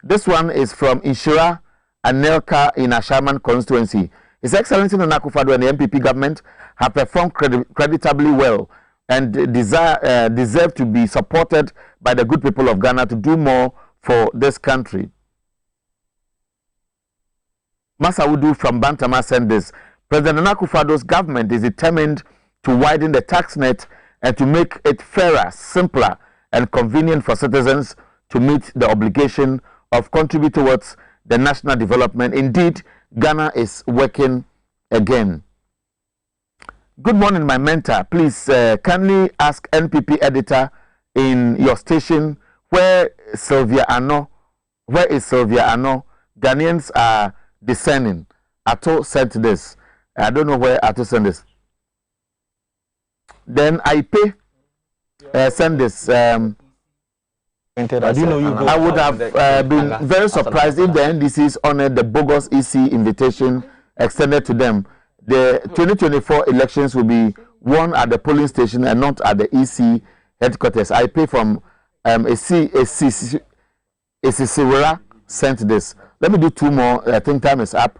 This one is from Ishira Anelka in Ashaman constituency. His Excellency Nana Akufo-Addo and the MPP government have performed creditably well and deserve to be supported by the good people of Ghana to do more for this country. Masaudu from Bantama sent this. President Nana Akufo-Addo's government is determined to widen the tax net and to make it fairer, simpler, and convenient for citizens to meet the obligation of contributing towards the national development. Indeed, Ghana is working again. Good morning, my mentor. Please kindly ask NPP editor in your station where is Sylvia Ano? Ghanaians are discerning. Ato said this. I don't know where Ato sent this. Then I pay send this. I would have been very surprised if the NDCs honored the bogus EC invitation extended to them. The 2024 elections will be won at the polling station and not at the EC headquarters. I pay from Esisiwera sent this. Let me do 2 more. I think time is up.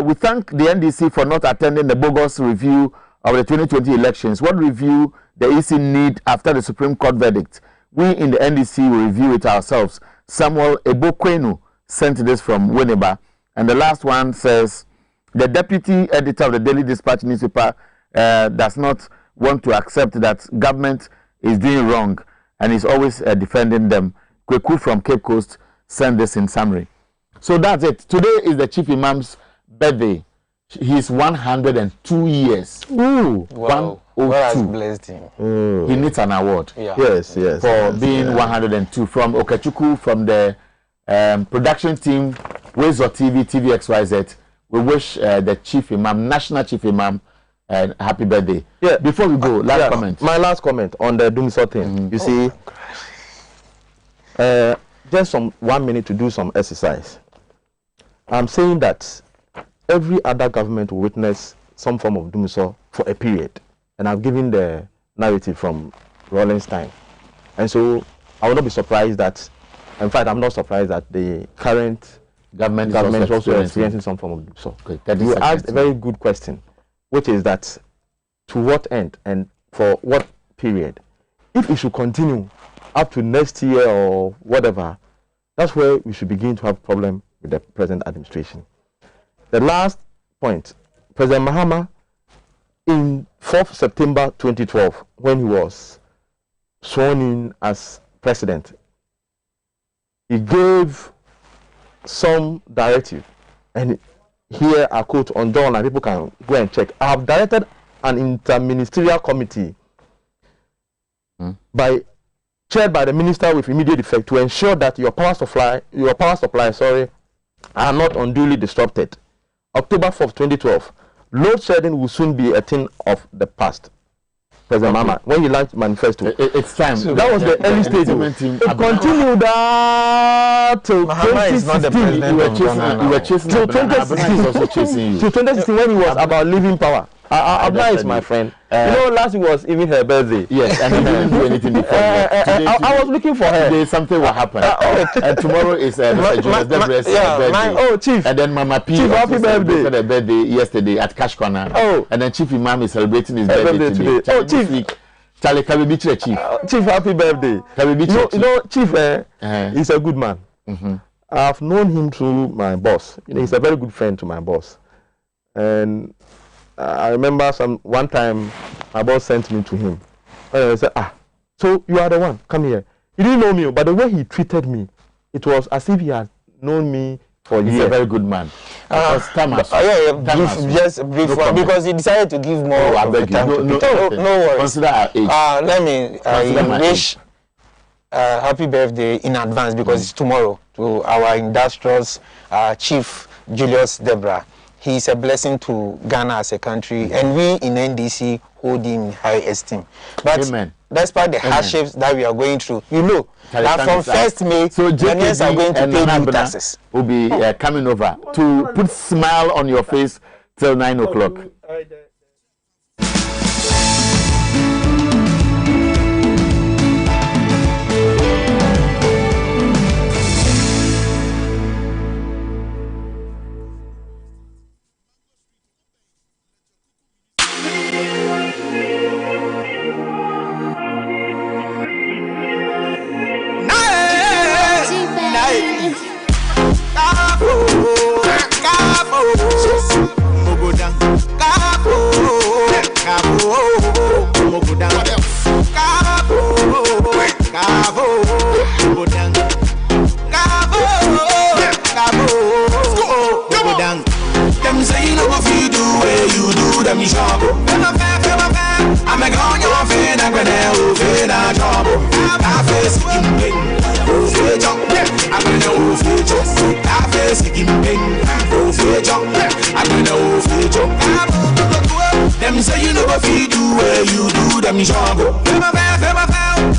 We thank the NDC for not attending the bogus review of the 2020 elections. What review the EC need after the Supreme Court verdict? We in the NDC will review it ourselves. Samuel Ebokwenu sent this from Winneba. And the last one says, the deputy editor of the Daily Dispatch newspaper does not want to accept that government is doing wrong and is always defending them. Kweku from Cape Coast sent this in summary. So that's it. Today is the Chief Imam's birthday. He's 102 years. Ooh, wow. God has 102. blessed him. He needs an award. Yeah. Yes, for being 102. From Okachuku, from the production team, Xyz TV, TVXYZ. We wish the Chief Imam, National Chief Imam, happy birthday. Yeah. Before we go, last comment. My last comment on the Dumso thing. You see, just 1 minute to do some exercise. I'm saying that every other government will witness some form of Dumso for a period. And I've given the narrative from Rollins' time. And so I will not be surprised that, in fact, I'm not surprised that the current government is also experiencing some form of Dumso. Okay, you asked a very good question, which is that to what end and for what period? If it should continue up to next year or whatever, that's where we should begin to have problem with the present administration. The last point, President Mahama, in 4th September 2012, when he was sworn in as president, he gave some directive, and here I quote on Dawn, and people can go and check. I have directed an interministerial committee chaired by the minister with immediate effect to ensure that your power supply, are not unduly disrupted. October 4th, 2012. Load shedding will soon be a thing of the past. President Mama, when you launched manifesto, it's time. So that was the early stage. It continued that till 2016. You were chasing. Till 2016. Till 2016, when he was about leaving power. Abna is my friend. You know, last week was even her birthday. Yes, and he didn't do anything before. I was looking for her. Today something will happen. And tomorrow is Mr. Jonas Debrez's birthday. Chief. And then Mama P. Chief, happy birthday. Her birthday yesterday at Cash Corner. Oh. And then Chief Imam is celebrating his birthday today. Chief. Charlie, can we beat you, Chief? Chief, happy birthday. Can we beat you? You know, Chief, he's a good man. I've known him through my boss. You know, he's a very good friend to my boss. And I remember one time my boss sent me to him. And I said, so you are the one, come here. He didn't know me, but the way he treated me, it was as if he had known me for years. He's a very good man. Just brief one, because he decided to give more. I beg you. No worries. Consider our age. Let me wish happy birthday in advance, because it's tomorrow, to our industrials Chief Julius Debra. He is a blessing to Ghana as a country, and we in NDC hold him in high esteem. But despite the hardships that we are going through, you know that from 1st May, Ghanaians are going to pay new taxes. Will be coming over to put smile on your face till 9 o'clock. Them say you know what you do where you do them job.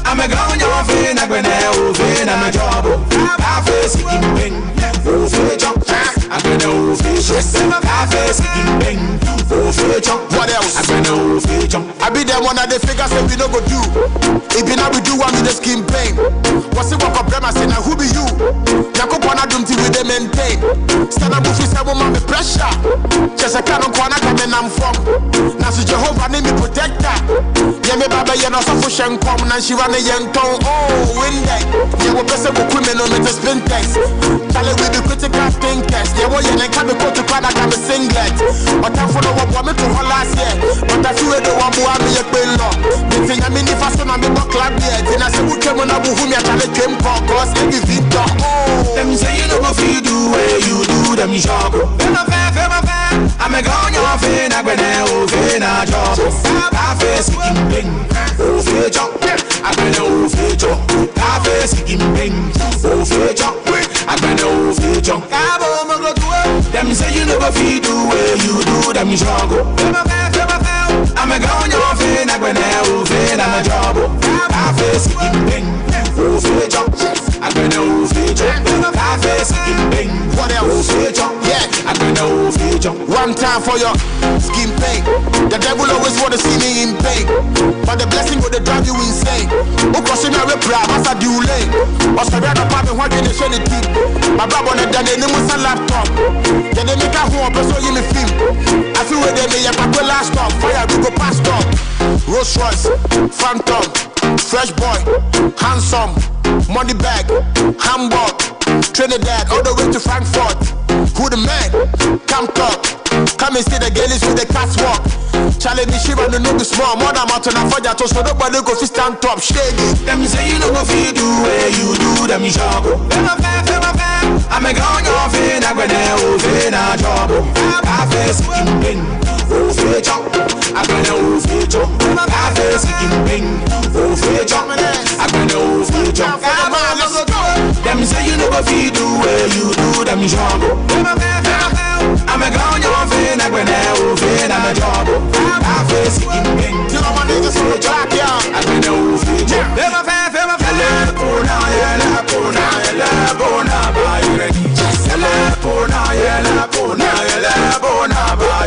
I'm a gun your friend, I'm gonna open I'm a job. I face it in pain. I'm gonna What else? I be there one of the figures that we no go do. If you not we do one with the skin pain. What's it walk up them? I say now who be you? Yako pana dum till we they maintain. Stand up if you say woman me pressure. Just a canon corner coming I'm from. Now so Jehovah name me protector. Yeah me baba you no suffer shen come. Now she run a young tongue. Oh windy. Yeah we best with criminal me to spin test. Charlie with the critical thinkers. Yeah we yeah can be caught to corner can be singlet. But I follow up me to her last year. But I feel the one who me a queen law. The thing I mean if I son me buck like there. Then I say who came on abu who me a Charlie came for. Cause every Victor. Oh. Them say you know what you do where you do them shop. Fema fair. I'm a gone your fin. I go there over na job. I face him bing. Over job. I go there over job. I face him bing. Over job. I go there over job. Them say you know what you do where you do them shop. Fema fair. I'm a gone your fin. I go there over na job. I face him bing. Over job. I go there over job. I face him bing. What else? Over job. Yeah. I go there over job. One time for your skin pain. The devil always wanna see me in pain, but the blessing will drive you insane. Who crossing a reply, as I do late. Or so rather pop and what you show the team. My brother on the done any musa laptop. Then they make a home, but so you me film. I feel where they may have a last stop. Fire we go past up. Rolls Royce, Phantom, Fresh Boy, Handsome, Money Bag, Hamburg, Trinidad, all the way to Frankfurt. Who the man? Come talk. Come and see the girlies with the catwalk. Charlie me shiva no be small. More than mountain and fire to so nobody go fi stand top. Shady. Them say you know what you do where you do them shop. Fema fair. I'm a gone your fin. I go there over na job. I face him bing. Over job. I go there over job. I face him bing. Over job. I go there over job. Them say you know what you do where you do them shop. Fema fair. I'm a gone your fin. I go there over na job. I face him bing. You know my niggas so jack ya. I go there over job. Fema fair. Pona ba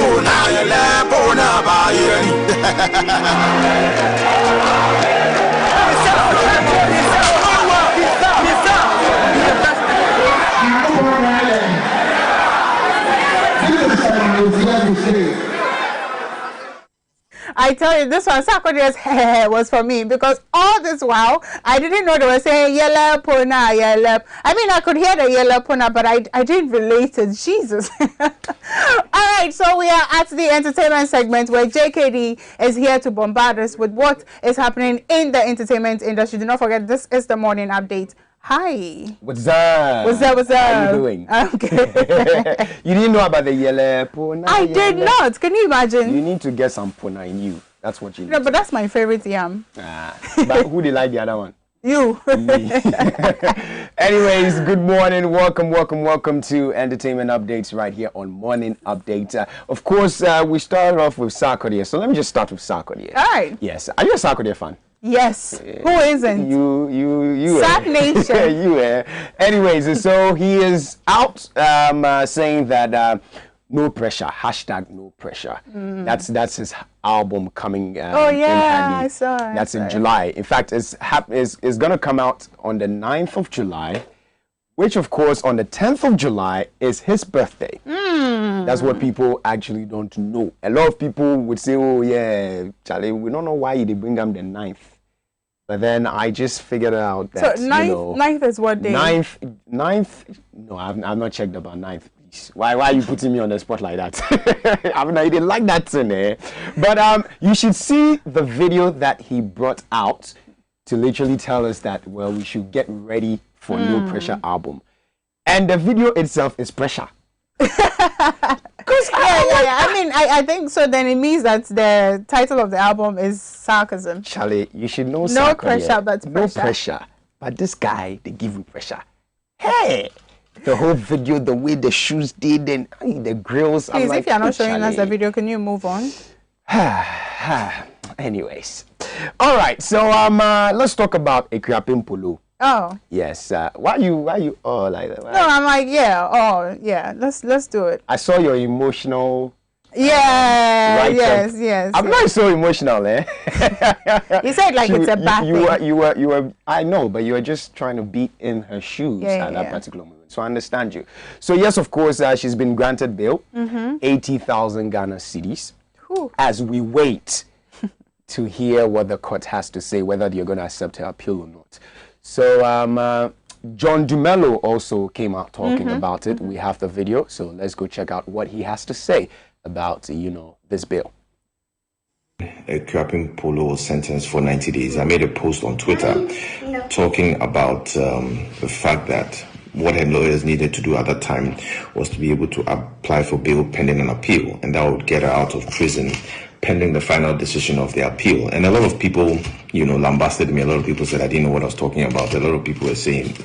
ireni. Pona ba ireni. I tell you, this one, Sarkodie's hair was for me because all this while, I didn't know they were saying yellow pona, yellow. I mean, I could hear the yellow pona, but I didn't relate it. Jesus. All right, so we are at the entertainment segment where JKD is here to bombard us with what is happening in the entertainment industry. Do not forget, this is the morning update. Hi. What's up? What's up? How you doing? Okay. You didn't know about the yellow pona? I did not. Can you imagine? You need to get some pona in you. That's what you need. No, but that's my favorite yam. But who did like the other one? You. Anyways, good morning. Welcome to Entertainment Updates right here on Morning Update. Of course, we started off with Sarkodie. So let me just start with Sarkodie. All right. Yes. Are you a Sarkodie fan? Yes. Who isn't? You. Sad Nation. You. Anyways, so he is out saying that no pressure. # no pressure. That's his album coming. Oh yeah, in I saw it. That's in July. In fact, it's gonna come out on the 9th of July, which of course on the 10th of July is his birthday. That's what people actually don't know. A lot of people would say, "Oh yeah, Charlie, we don't know why they bring them the 9th." But then I just figured out that so 9th is what day? 9th. No, I've not checked about 9th. Please. Why are you putting me on the spot like that? I mean, I didn't like that thing there. But you should see the video that he brought out to literally tell us that we should get ready for No Pressure album, and the video itself is pressure. Yeah. I mean, I think so. Then it means that the title of the album is sarcasm. Charlie, you should know. No pressure, but pressure. No pressure, but this guy, they give him pressure. Hey, the whole video, the way the shoes did, and the grills. Please, if you're not showing us the video, can you move on? Anyways, All right, so let's talk about Ekuapem Polo. Oh. Yes. Why you all like that? No, I'm like, yeah. Oh, yeah. Let's do it. I saw your emotional. Yeah. Yes. I'm not so emotional, eh? You said like it's a bad thing. You were. I know, but you were just trying to be in her shoes at that particular moment. So I understand you. So yes, of course, she's been granted bail, 80,000 Ghana cedis, as we wait to hear what the court has to say, whether you're going to accept her appeal or not. So John Dumelo also came out talking about it. We have the video, so let's go check out what he has to say about, this bill. Ekuapem Polo was sentenced for 90 days. I made a post on Twitter talking about the fact that what her lawyers needed to do at that time was to be able to apply for bail pending an appeal, and that would get her out of prison pending the final decision of the appeal. And a lot of people, lambasted me. A lot of people said I didn't know what I was talking about. A lot of people were saying,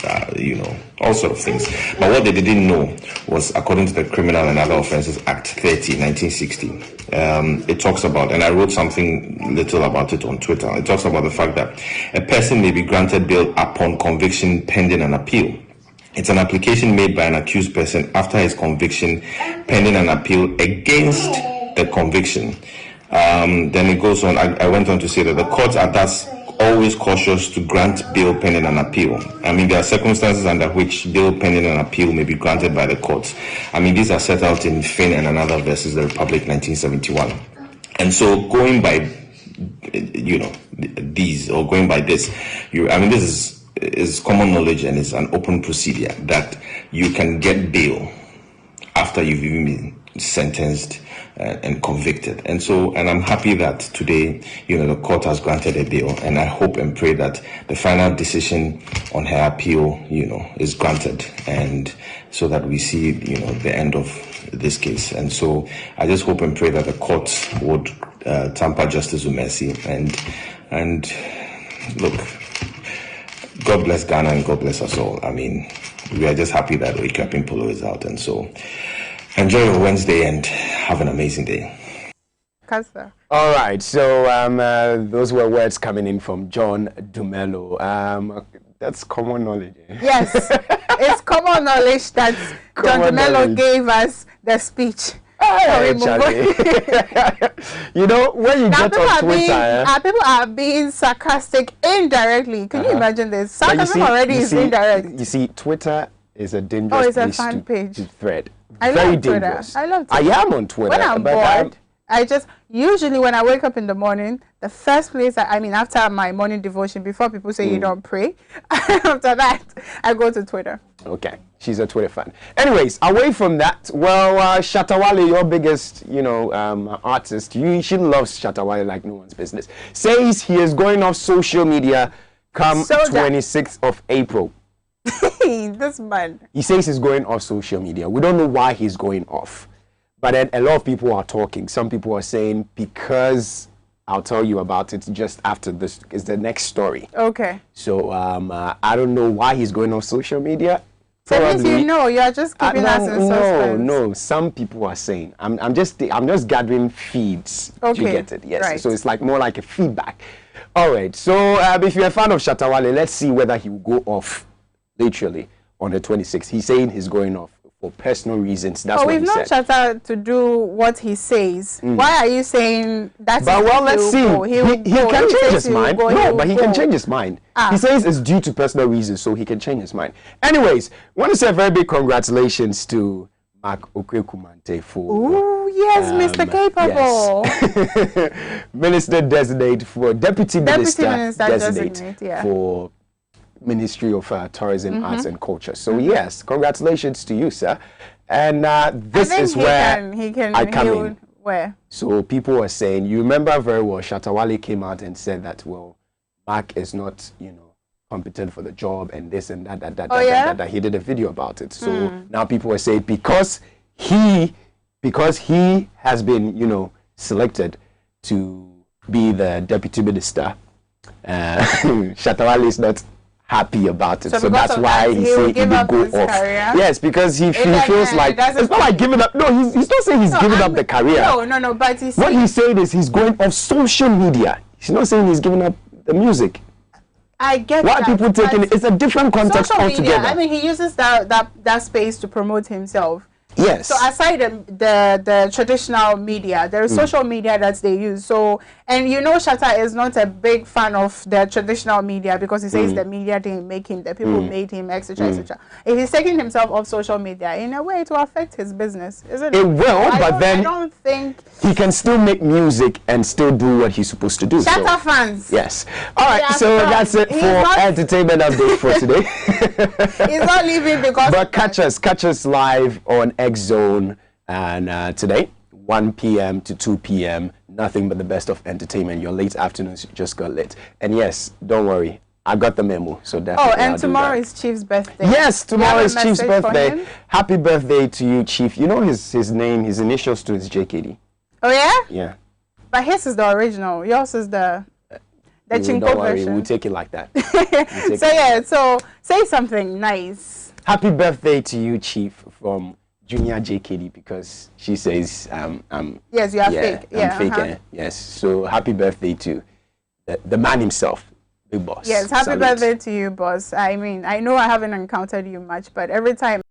all sort of things. But what they didn't know was, according to the Criminal and Other Offences Act 30, 1960, it talks about, and I wrote something little about it on Twitter, it talks about the fact that a person may be granted bail upon conviction pending an appeal. It's an application made by an accused person after his conviction pending an appeal against the conviction. Then it goes on. I went on to say that the courts are thus always cautious to grant bail pending an appeal. I mean, there are circumstances under which bail pending an appeal may be granted by the courts. I mean, these are set out in Finn and Another versus the Republic 1971. And so going by, these, or going by this, this is common knowledge, and it's an open procedure that you can get bail after you've even been sentenced and convicted. And I'm happy that today, the court has granted a bail, and I hope and pray that the final decision on her appeal, is granted, and so that we see, the end of this case. And so I just hope and pray that the court would tamper justice with mercy, and look, God bless Ghana and God bless us all. I mean, we are just happy that Ekuapem Polo is out, and so enjoy your Wednesday and have an amazing day. All right, so those were words coming in from John Dumelo. That's common knowledge. Yes, it's common knowledge that John Dumelo gave us the speech. Hey, when you get on Twitter, people are being sarcastic indirectly. Can you imagine this? Sarcasm already is indirect. You see, Twitter is a dangerous place to thread. I Very love Twitter. dangerous. I love Twitter. I am on Twitter. When I'm bored, usually when I wake up in the morning, the first place, after my morning devotion, before people say you don't pray, after that, I go to Twitter. Okay, she's a Twitter fan. Anyways, away from that, well, Shatta Wale, your biggest, artist, she loves Shatta Wale like no one's business, says he is going off social media come 26th of April. This man. He says he's going off social media. We don't know why he's going off. But then a lot of people are talking. Some people are saying because I'll tell you about it just after this is the next story. Okay. So I don't know why he's going off social media. So you're just keeping us in suspense. No. Some people are saying I'm just gathering feeds to get it. Yes. Right. So it's more like a feedback. All right. So if you're a fan of Shatta Wale, let's see whether he will go off literally on the 26th. He's saying he's going off for personal reasons. That's what he said. We've known Shatta to do what he says. Why are you saying that's? But let's see. He can change his mind. No, but he can change his mind. He says it's due to personal reasons, so he can change his mind. Anyways, I want to say a very big congratulations to Mark Okwekumante for. Oh yes, Mr. Capable. Yes. Minister designate for Deputy Minister designate for Ministry of Tourism, Arts and Culture. So yes, congratulations to you, sir. And this is where I come in. Where? So people are saying, you remember very well, Shatta Wale came out and said that, well, Mark is not, competent for the job and this and that. He did a video about it. So now people are saying because he has been, selected to be the deputy minister, Shatta Wale is not happy about it, so that's why he said he will go off. Career. Yes, because he feels like it's not like giving up. No, he's not saying he's giving up the career. No, but what he's saying is he's going off social media. He's not saying he's giving up the music. I get why people taking it. It's a different context altogether. Media, I mean, he uses that space to promote himself. Yes. So aside the traditional media, there is social media that they use. So, and you know, Shatta is not a big fan of the traditional media because he says the media didn't make him, the people made him, etc., etc. If he's taking himself off social media, in a way, it will affect his business, isn't it? It will, but then I don't think he can still make music and still do what he's supposed to do. Shatta fans. Yes. All right. So that's it for entertainment update for today. He's not leaving because. But catch us live on X Zone and today 1 p.m. to 2 p.m. nothing but the best of entertainment. Your late afternoons just got lit. And yes, don't worry, I got the memo, so definitely. Oh, and tomorrow is Chief's birthday. Yes, tomorrow is Chief's birthday. Happy birthday to you, Chief. You know his name, his initials to his JKD. Oh yeah? Yeah. But his is the original. Yours is the Chinko version. We'll take it like that. So say something nice. Happy birthday to you, Chief, from Junior JKD, because she says yes, you are fake. I'm fake. Yes. So happy birthday to the man himself, Big Boss. Yes, happy birthday to you, boss. I mean, I know I haven't encountered you much, but every time